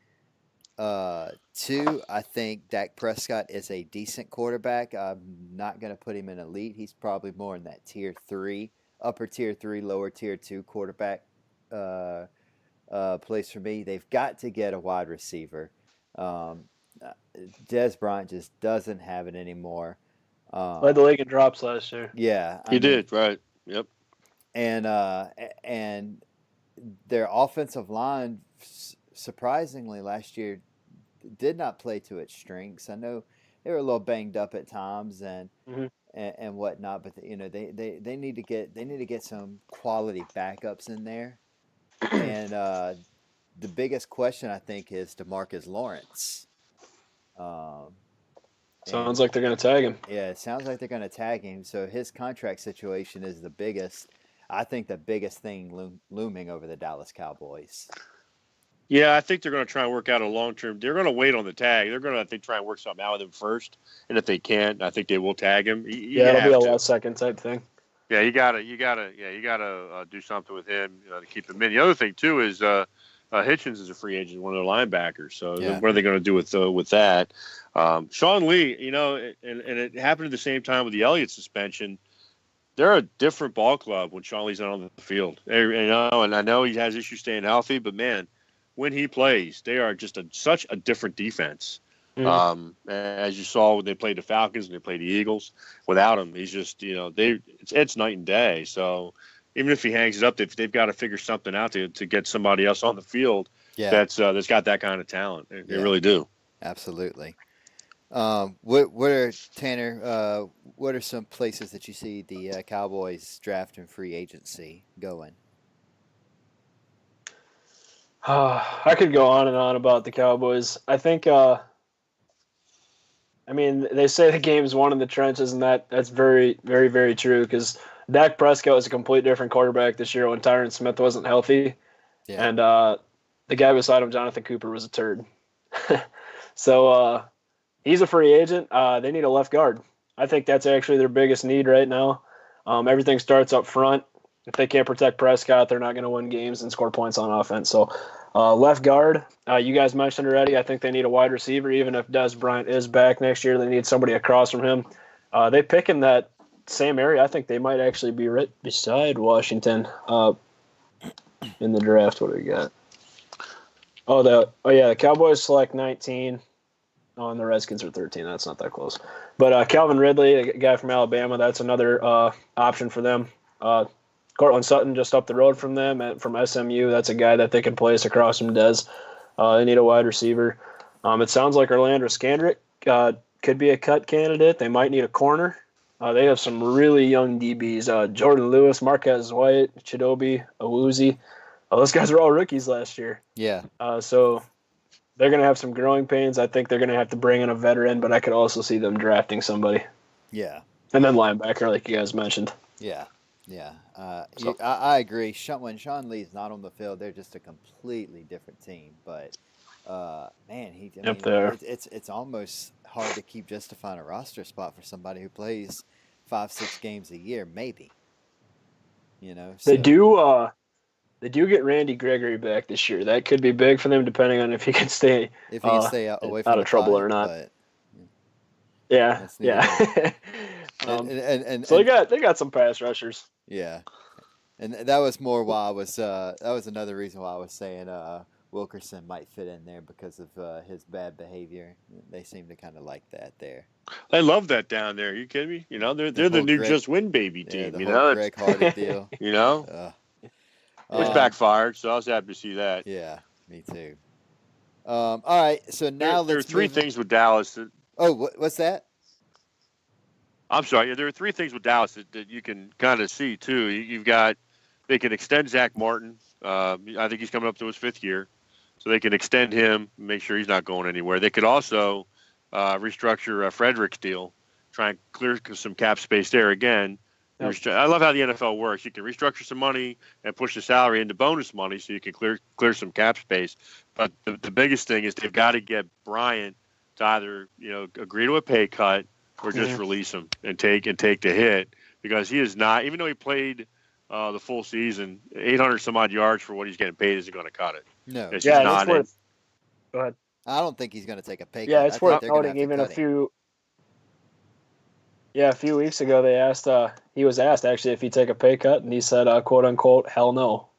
Two, I think Dak Prescott is a decent quarterback. I'm not going to put him in elite. He's probably more in that tier 3, upper tier 3, lower tier 2 quarterback place for me. They've got to get a wide receiver. Dez Bryant just doesn't have it anymore. Led the league in drops last year. Yeah, he did, right? Yep. And their offensive line, surprisingly, last year did not play to its strengths. I know they were a little banged up at times and whatnot, but they need to get some quality backups in there. And the biggest question I think is DeMarcus Lawrence. Sounds like they're going to tag him. Yeah, it sounds like they're going to tag him. So his contract situation is the biggest thing looming over the Dallas Cowboys. Yeah, I think they're going to try and work out a long-term. They're going to wait on the tag. They're going to, I think, try and work something out with him first. And if they can't, I think they will tag him. It'll be a last second type thing. Yeah, you gotta do something with him to keep him in. The other thing too is Hitchens is a free agent, one of their linebackers. So what are they going to do with that? Sean Lee, and it happened at the same time with the Elliott suspension. They're a different ball club when Sean Lee's not on the field. And I know he has issues staying healthy, but man, when he plays, they are just such a different defense. Mm-hmm. As you saw when they played the Falcons and they played the Eagles, without him, he's just it's night and day. So even if he hangs it up, they've got to figure something out to get somebody else on the field that's got that kind of talent. They really do. Absolutely. What are Tanner? What are some places that you see the Cowboys draft and free agency going? I could go on and on about the Cowboys. I think. They say the game's won in the trenches, and that's very, very, very true because Dak Prescott was a completely different quarterback this year when Tyron Smith wasn't healthy. Yeah. And the guy beside him, Jonathan Cooper, was a turd. So he's a free agent. They need a left guard. I think that's actually their biggest need right now. Everything starts up front. If they can't protect Prescott, they're not going to win games and score points on offense. So left guard, you guys mentioned already, I think they need a wide receiver. Even if Des Bryant is back next year, they need somebody across from him. They pick in that same area. I think they might actually be right beside Washington in the draft. What do we got? The Cowboys select 19. Oh, and the Redskins are 13. That's not that close. But Calvin Ridley, a guy from Alabama, that's another option for them. Cortland Sutton just up the road from them, and from SMU, that's a guy that they can place across from Dez. They need a wide receiver. It sounds like Orlando Scandrick could be a cut candidate. They might need a corner. They have some really young DBs. Jordan Lewis, Marquez White, Chidobe, Awuzie. Those guys were all rookies last year. Yeah. So they're going to have some growing pains. I think they're going to have to bring in a veteran, but I could also see them drafting somebody. Yeah. And then linebacker, like you guys mentioned. Yeah. Yeah. I agree. When Sean Lee's not on the field, they're just a completely different team. But, man, it's almost hard to keep justifying a roster spot for somebody who plays 5-6 games a year, maybe. So. They do get Randy Gregory back this year. That could be big for them, depending on if he can stay away from out of trouble or not. But, yeah. So they got some pass rushers. Yeah, and that was more why I was that was another reason why I was saying Wilkerson might fit in there because of his bad behavior. They seem to kind of like that there. I love that down there. Are you kidding me? They're the new Greg, Just Win baby team. The whole Greg Hardy deal. It's backfired, so I was happy to see that. Yeah, me too. All right, so now there are three things with Dallas. What's that? I'm sorry. There are three things with Dallas that you can kind of see too. They can extend Zach Martin. I think he's coming up to his 5th year, so they can extend him, make sure he's not going anywhere. They could also restructure Frederick's deal, try and clear some cap space there again. Yep. I love how the NFL works. You can restructure some money and push the salary into bonus money, so you can clear some cap space. But the biggest thing is they've got to get Bryant to either agree to a pay cut or just release him and take the hit, because he is not, even though he played the full season, 800 some odd yards for what he's getting paid isn't going to cut it. No, it's worth. Go ahead. I don't think he's going to take a pay cut. Yeah, it's worth noting. Even a few weeks ago, he was asked actually if he'd take a pay cut, and he said, "quote unquote, hell no."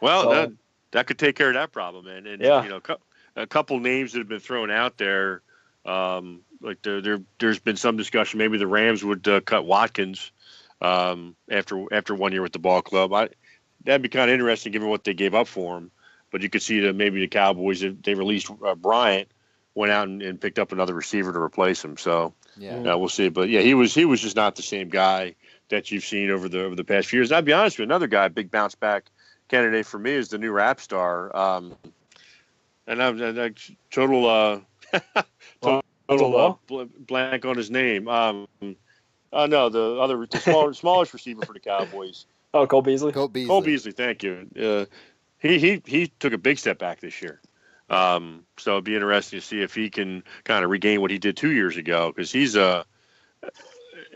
Well, that could take care of that problem, man. And a couple names that have been thrown out there. Like there's been some discussion. Maybe the Rams would cut Watkins after 1 year with the ball club. That'd be kind of interesting given what they gave up for him. But you could see that maybe the Cowboys, if they released Bryant, went out and picked up another receiver to replace him. So we'll see. But yeah, he was just not the same guy that you've seen over the past few years. And I'll be honest with you, another guy, big bounce back candidate for me is the new rap star. And I'm total blank on his name. No, the smallest receiver for the Cowboys. Oh, Cole Beasley. Cole Beasley, thank you. He took a big step back this year. So it'd be interesting to see if he can kind of regain what he did 2 years ago, because he's like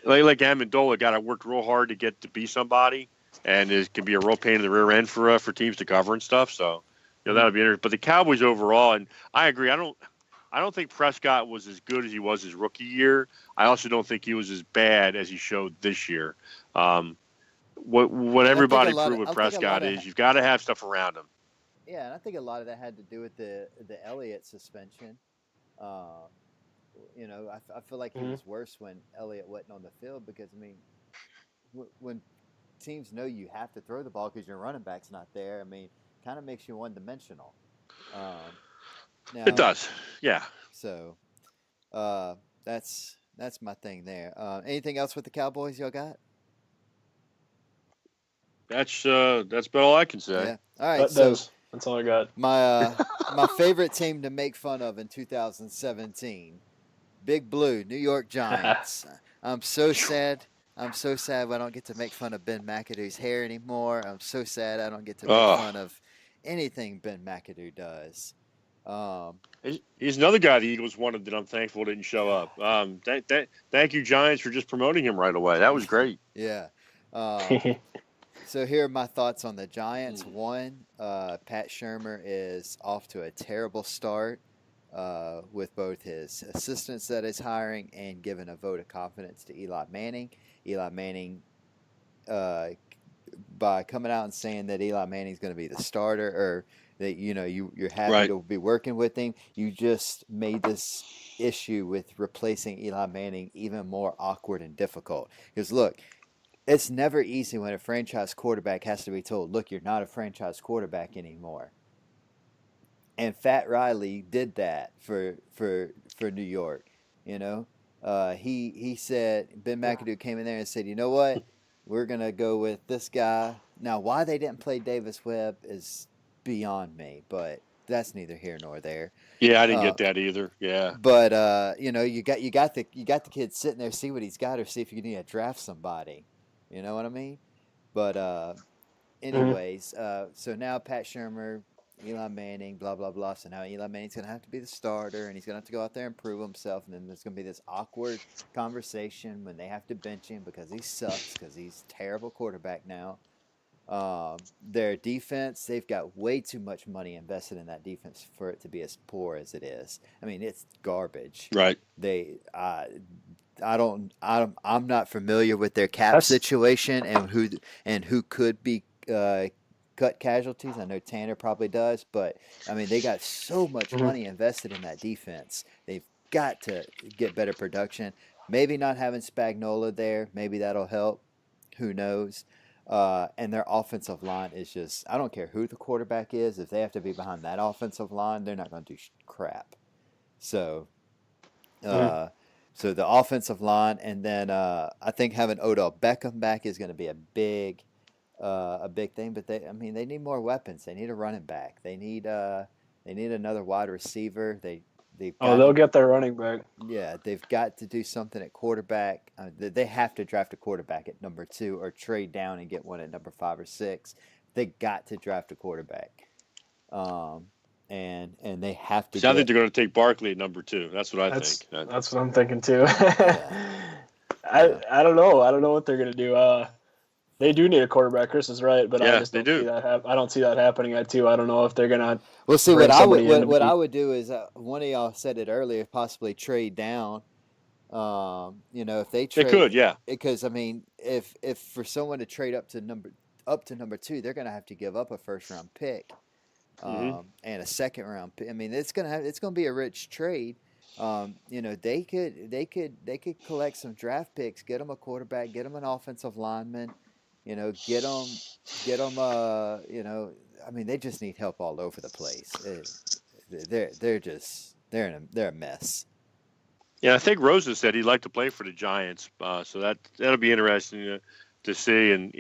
Amendola, got to work real hard to get to be somebody, and it can be a real pain in the rear end for teams to cover and stuff. So that'll be interesting. But the Cowboys overall, and I agree, I don't think Prescott was as good as he was his rookie year. I also don't think he was as bad as he showed this year. What everybody proved with Prescott is you've got to have stuff around him. Yeah, and I think a lot of that had to do with the Elliott suspension. I feel like he was worse when Elliott wasn't on the field, because, I mean, when teams know you have to throw the ball because your running back's not there, I mean, kind of makes you one-dimensional. It does, yeah. So that's my thing there. Anything else with the Cowboys y'all got? That's about all I can say. Yeah. All right. That's all I got. My favorite team to make fun of in 2017, Big Blue, New York Giants. I'm so sad I'm so sad I don't get to make fun of Ben McAdoo's hair anymore. I'm so sad I don't get to make Oh, fun of anything Ben McAdoo does. Um, he's another guy the Eagles wanted that I'm thankful didn't show up. Thank you, Giants, for just promoting him right away. That was great. yeah. So here are my thoughts on the Giants. One, Pat Shurmur is off to a terrible start with both his assistants that he's hiring and giving a vote of confidence to Eli Manning. Eli Manning, by coming out and saying that Eli Manning's going to be the starter, or that you're happy to be working with him, you just made this issue with replacing Eli Manning even more awkward and difficult. Because look, it's never easy when a franchise quarterback has to be told, look, you're not a franchise quarterback anymore. And Fat Riley did that for New York. He said, Ben McAdoo came in there and said, you know what, we're gonna go with this guy. Now, why they didn't play Davis Webb is beyond me, but that's neither here nor there. Yeah, I didn't get that either. Yeah, but you got the kid sitting there, see what he's got, or see if you need to draft somebody. You know what I mean? But anyways, so now Pat Shurmur, Eli Manning, blah, blah, blah. So now Eli Manning's going to have to be the starter, and he's going to have to go out there and prove himself. And then there's going to be this awkward conversation when they have to bench him because he sucks, because he's a terrible quarterback now. Their defense, they've got way too much money invested in that defense for it to be as poor as it is. I mean, it's garbage. right. I'm not familiar with their cap situation and who could be cut casualties. I know Tanner probably does, but I mean, they got so much money invested in that defense. They've got to get better production. Maybe not having Spagnuolo there, maybe that'll help. Who knows? And their offensive line is just, I don't care who the quarterback is. If they have to be behind that offensive line, they're not going to do crap. So, so the offensive line, and then I think having Odell Beckham back is going to be a big thing. But they need more weapons. They need a running back. They need another wide receiver. They'll get their running back. Yeah, they've got to do something at quarterback. They have to draft a quarterback at number 2 or trade down and get one at number 5 or 6. They got to draft a quarterback. And they have to. I think they're going to take Barkley at number 2. That's what I think. That's what I'm thinking too. Yeah. I don't know. I don't know what they're going to do. They do need a quarterback. Chris is right, but I just don't see that. I don't see that happening at 2. I don't know if they're going to. Well, see, what I would do is one of y'all said it earlier, possibly trade down. If they trade, they could, yeah. Because I mean, if for someone to trade up to number 2, they're going to have to give up a first-round pick. And a second-round pick. I mean, it's gonna be a rich trade. They could collect some draft picks, get them a quarterback, get them an offensive lineman. Get them. I mean, they just need help all over the place. They're a mess. Yeah, I think Rosa said he'd like to play for the Giants, so that'll be interesting to see. And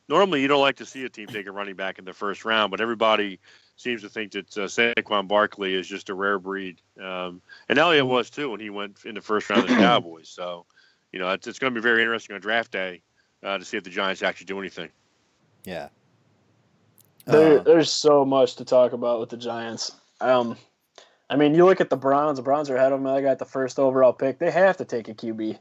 normally you don't like to see a team take a running back in the first round, but everybody seems to think that Saquon Barkley is just a rare breed. And Elliott was too when he went in the first round of the Cowboys. So, it's going to be very interesting on draft day to see if the Giants actually do anything. Yeah. There's so much to talk about with the Giants. I mean, you look at the Browns. The Browns are ahead of them. They got the first overall pick. They have to take a QB.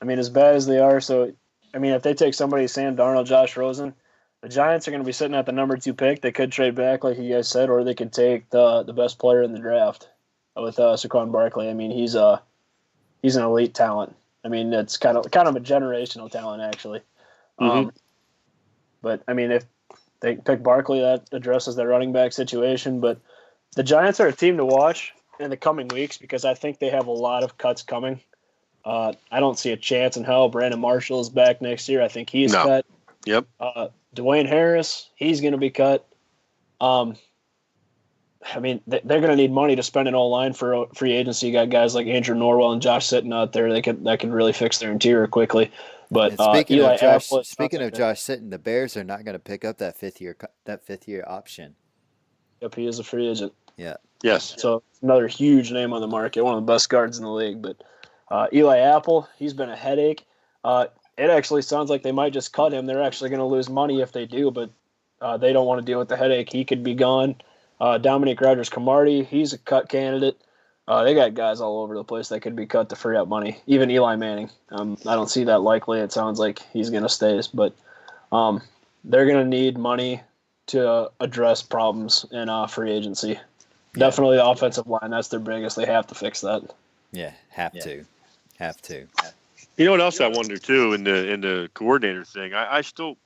I mean, as bad as they are, so I mean, if they take somebody, Sam Darnold, Josh Rosen, the Giants are going to be sitting at the number 2 pick. They could trade back, like you guys said, or they could take the best player in the draft with Saquon Barkley. I mean, he's an elite talent. I mean, it's kind of a generational talent, actually. But I mean, if they pick Barkley, that addresses their running back situation. But the Giants are a team to watch in the coming weeks because I think they have a lot of cuts coming. I don't see a chance in hell Brandon Marshall is back next year. I think he's cut. Yep. Dwayne Harris, he's going to be cut. I mean, they're going to need money to spend in O-line for free agency. You got guys like Andrew Norwell and Josh Sitton out there that can really fix their interior quickly. But speaking of Josh Sitton, the Bears are not going to pick up that fifth year option. Yep, he is a free agent. Yeah. Yes. So another huge name on the market, one of the best guards in the league. But Eli Apple, he's been a headache. It actually sounds like they might just cut him. They're actually going to lose money if they do, but they don't want to deal with the headache. He could be gone. Dominic Rodgers-Cromartie, he's a cut candidate. They got guys all over the place that could be cut to free up money. Even Eli Manning. I don't see that likely. It sounds like he's going to stay, but they're going to need money to address problems in free agency. Yeah. Definitely the offensive line. That's their biggest. They have to fix that. Yeah, have to. You know what else I wonder too in the coordinator thing? I still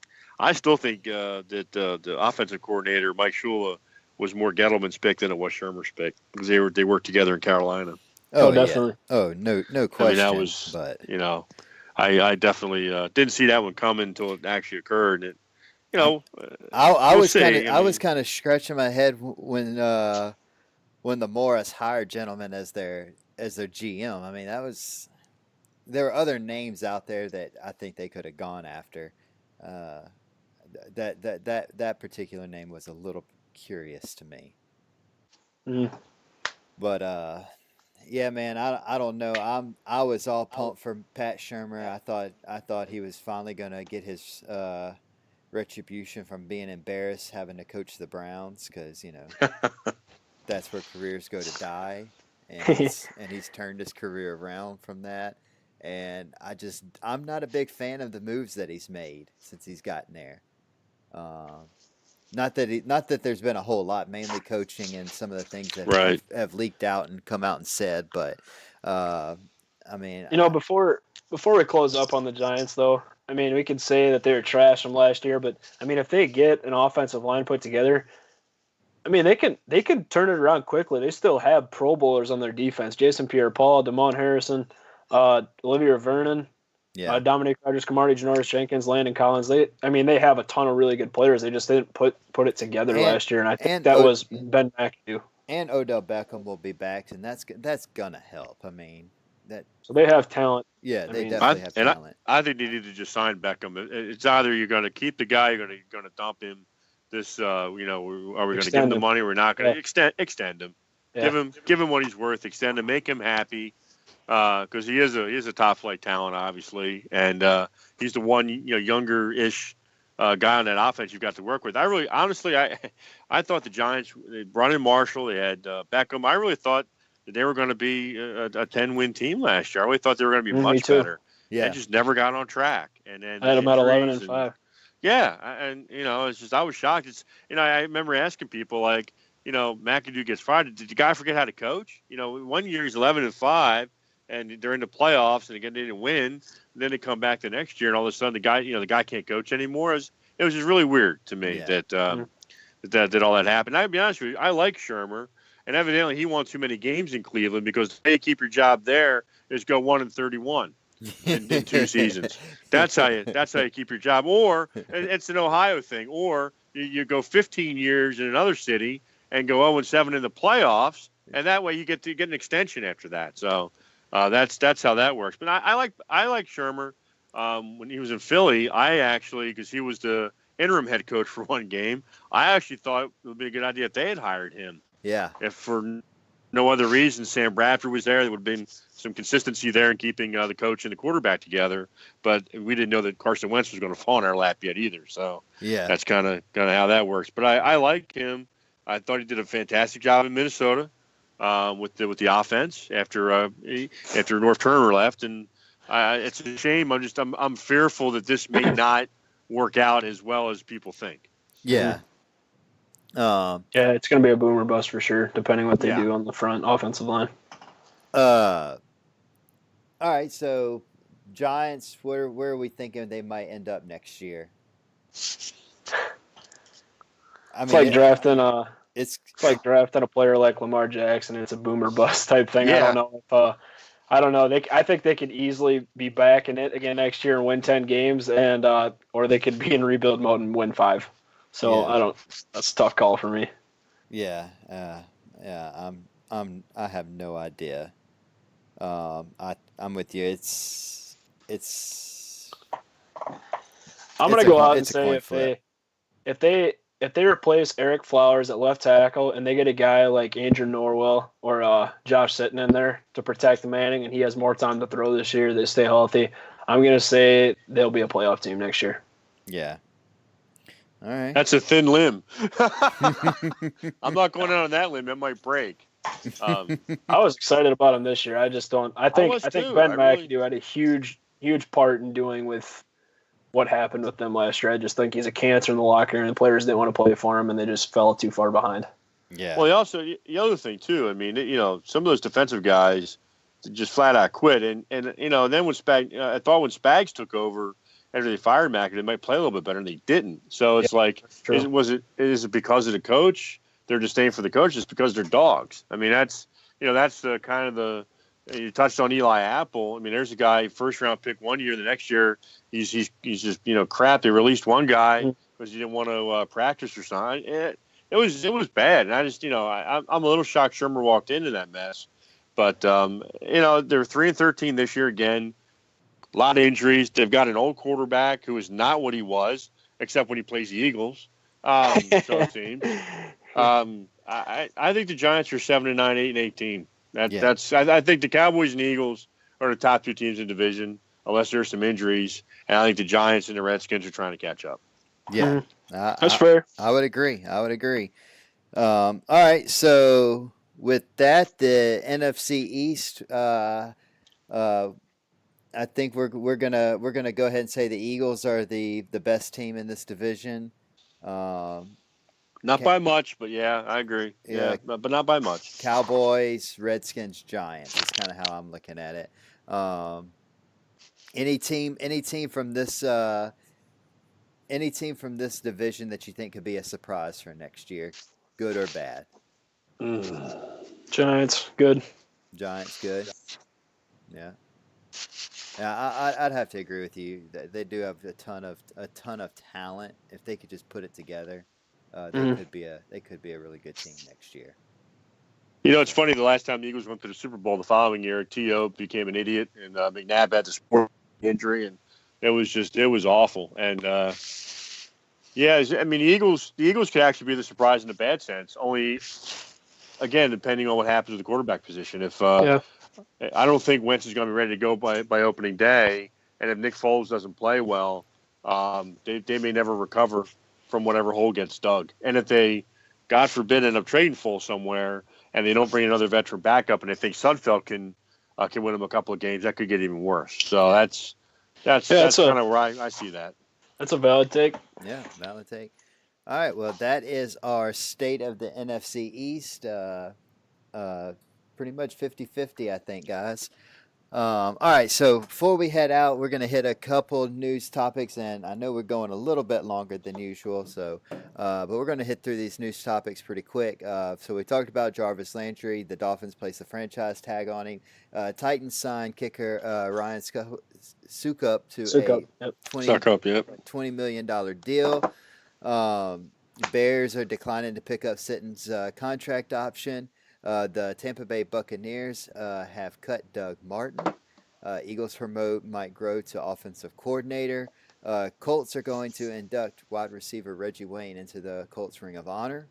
think that the offensive coordinator Mike Shula was more Gettleman's pick than it was Shermer's pick because they worked together in Carolina. Oh, definitely. Yeah. Oh, no question. I mean, that was, but I definitely didn't see that one coming until it actually occurred. And I was kind of scratching my head when the Morris hired gentleman as their GM. I mean, there were other names out there that I think they could have gone after. That particular name was a little curious to me. But yeah, man, I don't know. I was all pumped for Pat Shurmur. I thought he was finally gonna get his retribution from being embarrassed having to coach the Browns because that's where careers go to die, and he's turned his career around from that. And I'm not a big fan of the moves that he's made since he's gotten there. Not that there's been a whole lot, mainly coaching and some of the things that have leaked out and come out and said. But I mean, before we close up on the Giants, though, I mean, we could say that they were trash from last year, but I mean, if they get an offensive line put together, I mean, they can turn it around quickly. They still have Pro Bowlers on their defense: Jason Pierre-Paul, Damon Harrison, Olivier Vernon. Yeah. Dominic Rodgers-Cromartie, Janoris Jenkins, Landon Collins. They have a ton of really good players. They just didn't put it together last year, and I think that was Ben McAdoo. And Odell Beckham will be back, and that's gonna help. I mean, so they have talent. Yeah, they definitely have talent. I think they need to just sign Beckham. It's either you're going to keep the guy, you're going to dump him. This, are we going to give him the money? We're not going to extend him. Yeah. Give him what he's worth. Extend him. Make him happy. Because he is a top flight talent, obviously, and he's the one younger-ish guy on that offense you've got to work with. I thought the Giants, they brought in Marshall, they had Beckham. I really thought that they were going to be a 10-win team last year. I really thought they were going to be much better. Yeah, they just never got on track. And then I had them at 11-5. Yeah, and it's just I was shocked. It's I remember asking people like McAdoo gets fired. Did the guy forget how to coach? 1 year he's 11-5. And they're in the playoffs, and again they didn't win. And then they come back the next year, and all of a sudden the guy can't coach anymore. It was just really weird to me that all that happened. I'll be honest with you, I like Shurmur, and evidently he won too many games in Cleveland because they keep your job there is go 1-31 in 2 seasons. That's how you keep your job. Or it's an Ohio thing. Or you go 15 years in another city and go 0-7 in the playoffs, and that way you get an extension after that. So. That's how that works. But I like Shurmur. When he was in Philly, because he was the interim head coach for one game, I actually thought it would be a good idea if they had hired him. Yeah. If for no other reason Sam Bradford was there would have been some consistency there in keeping the coach and the quarterback together. But we didn't know that Carson Wentz was going to fall in our lap yet either. So that's kind of how that works. But I like him. I thought he did a fantastic job in Minnesota. With the offense after North Turner left, and it's a shame. I'm fearful that this may not work out as well as people think. Yeah. It's going to be a boomer bust for sure, depending what they do on the front offensive line. All right, so Giants, where are we thinking they might end up next year? It's like drafting a player like Lamar Jackson. It's a boomer bust type thing. Yeah. I don't know. I think they could easily be back in it again next year and win 10 games, and or they could be in rebuild mode and win 5. So that's a tough call for me. Yeah. I have no idea. I'm with you. I'm gonna go out and say if they replace Eric Flowers at left tackle and they get a guy like Andrew Norwell or Josh Sitton in there to protect Manning, and he has more time to throw this year, they stay healthy, I'm going to say they'll be a playoff team next year. Yeah. All right. That's a thin limb. I'm not going out on that limb. It might break. I was excited about him this year. I just don't. I think Ben McAdoo had a huge part in doing with what happened with them last year. I just think he's a cancer in the locker room, and the players didn't want to play for him, and they just fell too far behind. Yeah. Well, the other thing too. I mean, some of those defensive guys just flat out quit, and then when I thought when Spags took over after they fired McAdoo, they might play a little bit better, and they didn't. So it's is it because of the coach? They're disdain for the coach. It's because they're dogs. I mean, that's the kind of the. You touched on Eli Apple. I mean, there's a guy, first round pick one year, the next year he's just crap. They released one guy because he didn't want to practice or something. It was bad, and I just I'm a little shocked Shermer walked into that mess. But they're 3-13 this year again. A lot of injuries. They've got an old quarterback who is not what he was, except when he plays the Eagles. So it seems. I think the Giants are 7-9, 8-18. I think the Cowboys and Eagles are the top two teams in the division, unless there's some injuries. And I think the Giants and the Redskins are trying to catch up. Yeah, that's fair. I would agree. All right, so with that, the NFC East. I think we're gonna go ahead and say the Eagles are the best team in this division. Not by much, but yeah, I agree. Yeah, but not by much. Cowboys, Redskins, Giants is kind of how I'm looking at it. Any team from this division that you think could be a surprise for next year, good or bad? Giants, good. Giants, good. Yeah. Yeah, I'd have to agree with you. They do have a ton of talent. If they could just put it together. They could be a really good team next year. It's funny. The last time the Eagles went to the Super Bowl the following year, T.O. became an idiot, and McNabb had the sport injury, and it was awful. And the Eagles could actually be the surprise in a bad sense. Only, again, depending on what happens with the quarterback position. If I don't think Wentz is going to be ready to go by opening day, and if Nick Foles doesn't play well, they may never recover from whatever hole gets dug. And if they, God forbid, end up trading Foles somewhere and they don't bring another veteran backup, and they think Sudfeld can win them a couple of games, that could get even worse. So that's kind of where I see that. That's a valid take. Yeah, valid take. All right, well, that is our state of the NFC East. Pretty much 50-50, I think, guys. All right, so before we head out, we're going to hit a couple news topics, and I know we're going a little bit longer than usual, so but we're going to hit through these news topics pretty quick. So we talked about Jarvis Landry. The Dolphins placed a franchise tag on him. Titans signed kicker Ryan Sukup to a $20 million deal. Bears are declining to pick up Sitton's contract option. The Tampa Bay Buccaneers have cut Doug Martin. Eagles promote Mike Groh to offensive coordinator. Colts are going to induct wide receiver Reggie Wayne into the Colts Ring of Honor.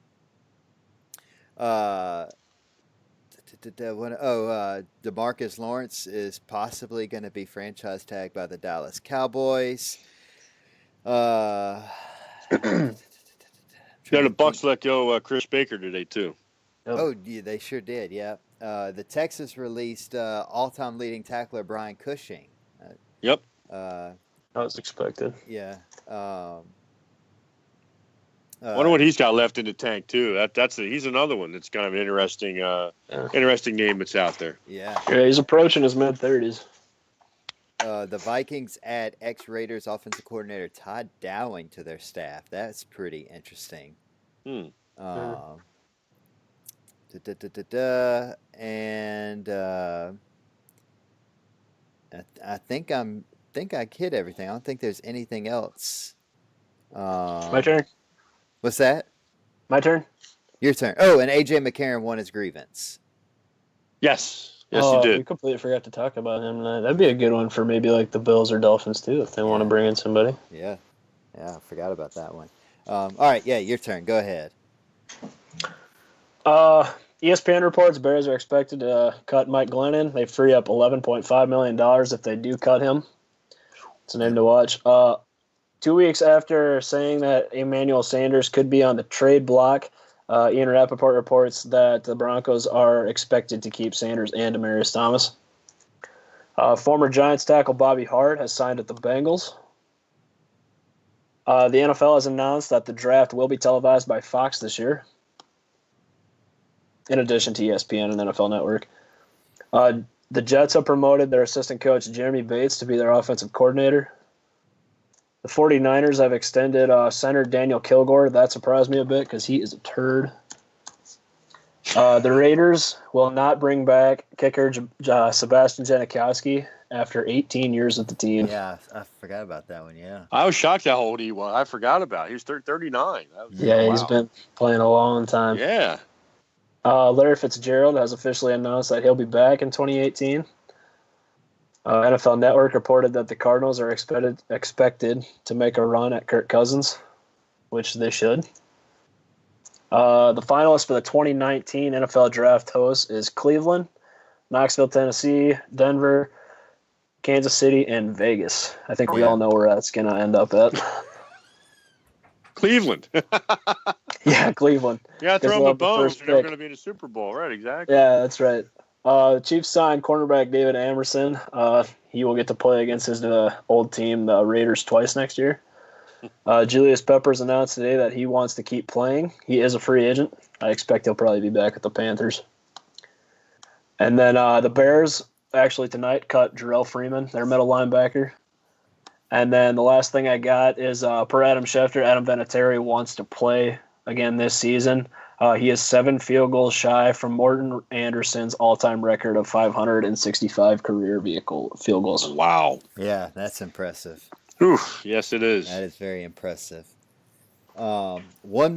DeMarcus Lawrence is possibly going to be franchise tagged by the Dallas Cowboys. The Bucs let go Chris Baker today too. Oh, yeah, they sure did. Yeah, the Texans released all-time leading tackler Brian Cushing. That was expected. Yeah. Wonder what he's got left in the tank too. He's another one that's kind of an interesting name that's out there. Yeah. Yeah, he's approaching his mid-30s. The Vikings add ex-Raiders offensive coordinator Todd Dowling to their staff. That's pretty interesting. And I think I hit everything. I don't think there's anything else. My turn. What's that? My turn. Your turn. Oh, and AJ McCarron won his grievance. Yes, he did. We completely forgot to talk about him. That'd be a good one for maybe like the Bills or Dolphins too, if they want to bring in somebody. Yeah, I forgot about that one. All right, your turn. Go ahead. ESPN reports Bears are expected to cut Mike Glennon. They free up $11.5 million if they do cut him. It's a name to watch. 2 weeks after saying that Emmanuel Sanders could be on the trade block, Ian Rappaport reports that the Broncos are expected to keep Sanders and Demaryius Thomas. Former Giants tackle Bobby Hart has signed with the Bengals. The NFL has announced that the draft will be televised by Fox this year, in addition to ESPN and NFL Network. The Jets have promoted their assistant coach Jeremy Bates to be their offensive coordinator. The 49ers have extended center Daniel Kilgore. That surprised me a bit because he is a turd. The Raiders will not bring back kicker Sebastian Janikowski after 18 years with the team. Yeah, I forgot about that one, yeah. I was shocked how old he was. I forgot about it. He was 39. He's been playing a long time. Yeah. Larry Fitzgerald has officially announced that he'll be back in 2018. NFL Network reported that the Cardinals are expected to make a run at Kirk Cousins, which they should. The finalists for the 2019 NFL Draft host is Cleveland, Knoxville, Tennessee, Denver, Kansas City, and Vegas. I think we all know where that's going to end up at. Cleveland. Yeah, Cleveland. Yeah, throw them a bone. They're never going to be in a Super Bowl. Right, exactly. Yeah, that's right. The Chiefs signed cornerback David Amerson. He will get to play against his old team, the Raiders, twice next year. Julius Peppers announced today that he wants to keep playing. He is a free agent. I expect he'll probably be back with the Panthers. And then the Bears, actually tonight, cut Jarrell Freeman, their middle linebacker. And then the last thing I got is, per Adam Schefter, Adam Vinatieri wants to play again this season. He is 7 field goals shy from Morton Anderson's all-time record of 565 career field goals. Wow. Yeah, that's impressive. Oof, yes, it is. That is very impressive. One more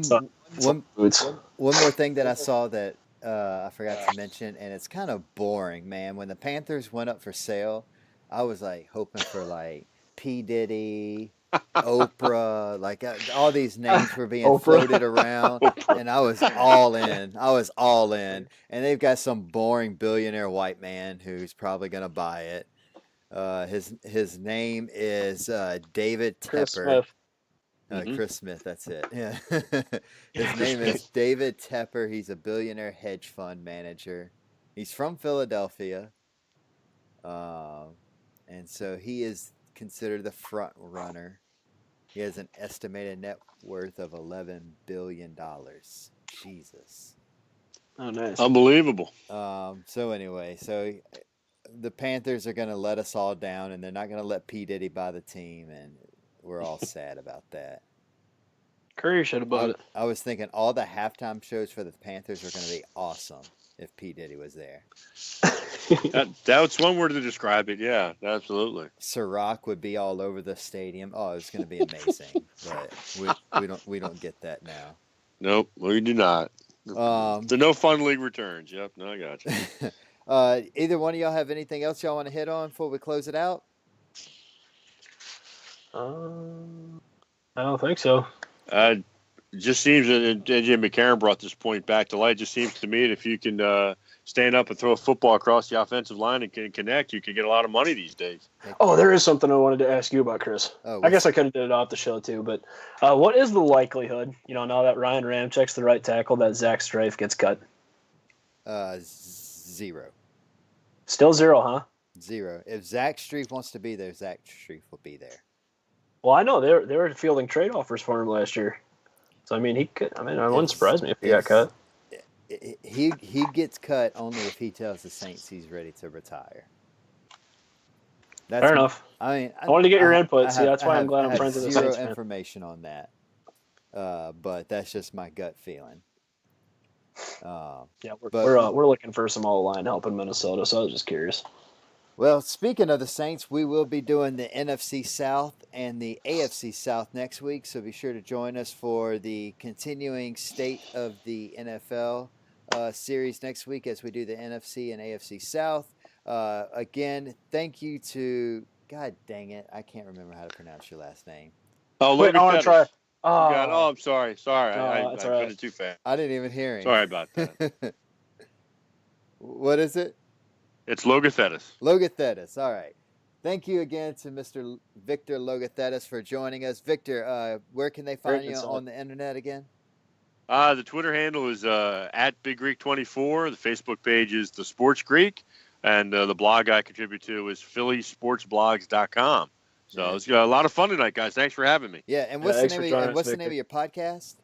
thing that I saw that I forgot to mention, and it's kind of boring, man. When the Panthers went up for sale, I was like hoping for like P. Diddy, Oprah, like all these names were being floated around, and I was all in. And they've got some boring billionaire white man who's probably gonna buy it. His name is David Tepper. Chris Smith, that's it. Yeah. His name is David Tepper. He's a billionaire hedge fund manager. He's from Philadelphia. And so he is considered the front runner. He has an estimated net worth of $11 billion. Jesus. Oh, nice. Unbelievable. So anyway, the Panthers are going to let us all down, and they're not going to let P. Diddy buy the team, and we're all sad about that. Curry should have bought it. I was thinking all the halftime shows for the Panthers are going to be awesome if P. Diddy was there. That's one word to describe it. Yeah, absolutely. Ciroc would be all over the stadium. Oh, it's going to be amazing. But we don't get that now. Nope, we do not. The no fun league returns. Yep, no, I got you. Either one of y'all have anything else y'all want to hit on before we close it out? I don't think so. It just seems that AJ McCarron brought this point back to light. It just seems to me that if you can stand up and throw a football across the offensive line and can connect, you can get a lot of money these days. Oh, there is something I wanted to ask you about, Chris. I guess I could have did it off the show too, but what is the likelihood, now that Ryan Ramczyk's the right tackle, that Zach Strife gets cut? 0. Still 0, huh? 0. If Zach Strife wants to be there, Zach Strife will be there. Well, I know they were fielding trade offers for him last year. So, I mean, it wouldn't surprise me if he got cut. He gets cut only if he tells the Saints he's ready to retire. Fair enough. I wanted to get your input. That's why I'm glad I'm friends with the Saints. Zero information on that. But that's just my gut feeling. We're looking for some all-line help in Minnesota, so I was just curious. Well, speaking of the Saints, we will be doing the NFC South and the AFC South next week, so be sure to join us for the continuing State of the NFL series next week as we do the NFC and AFC South. Again, thank you to, God dang it, I can't remember how to pronounce your last name. Oh, wait, I want to try. Oh, I'm sorry. I put it too fast. I didn't even hear him. Sorry about that. What is it? It's Logothetis. Logothetis. All right. Thank you again to Mr. Victor Logothetis for joining us. Victor, where can they find you on the internet again? The Twitter handle is at Big Greek 24. The Facebook page is The Sports Greek. And the blog I contribute to is phillysportsblogs.com. So it's a lot of fun tonight, guys. Thanks for having me. Yeah, and what's the name of your podcast?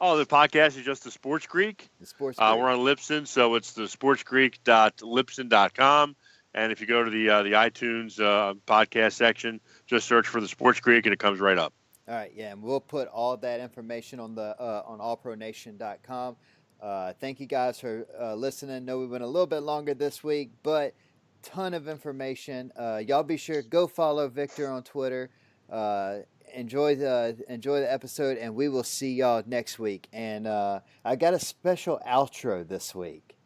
Oh, the podcast is just The Sports Greek. The Sports Greek. We're on Libsyn, so it's thesportsgreek.libsyn.com. And if you go to the iTunes podcast section, just search for The Sports Greek, and it comes right up. All right, yeah, and we'll put all that information on the on allpronation.com. Thank you guys for listening. Know we went a little bit longer this week, but ton of information. Y'all be sure go follow Victor on Twitter. Enjoy the episode, and we will see y'all next week. And I got a special outro this week.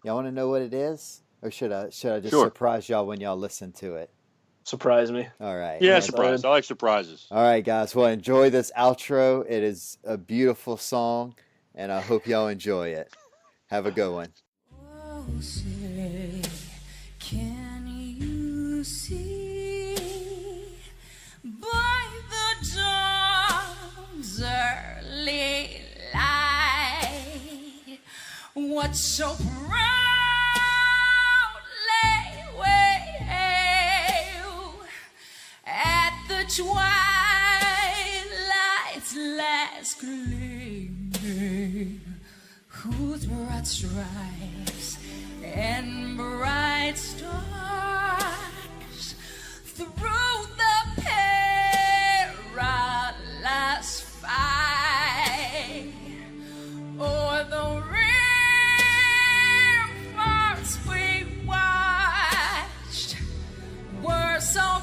Y'all want to know what it is, or should I just surprise y'all when y'all listen to it? Surprise me. All right. Yeah, surprise. I like surprises. All right, guys. Well, enjoy this outro. It is a beautiful song, and I hope y'all enjoy it. Have a good one. Oh, say, can you see by the dawn's early light what so proudly we hail at the twilight's last gleaming, whose broad stripes and bright stars through the perilous fight o'er the ramparts we watched were so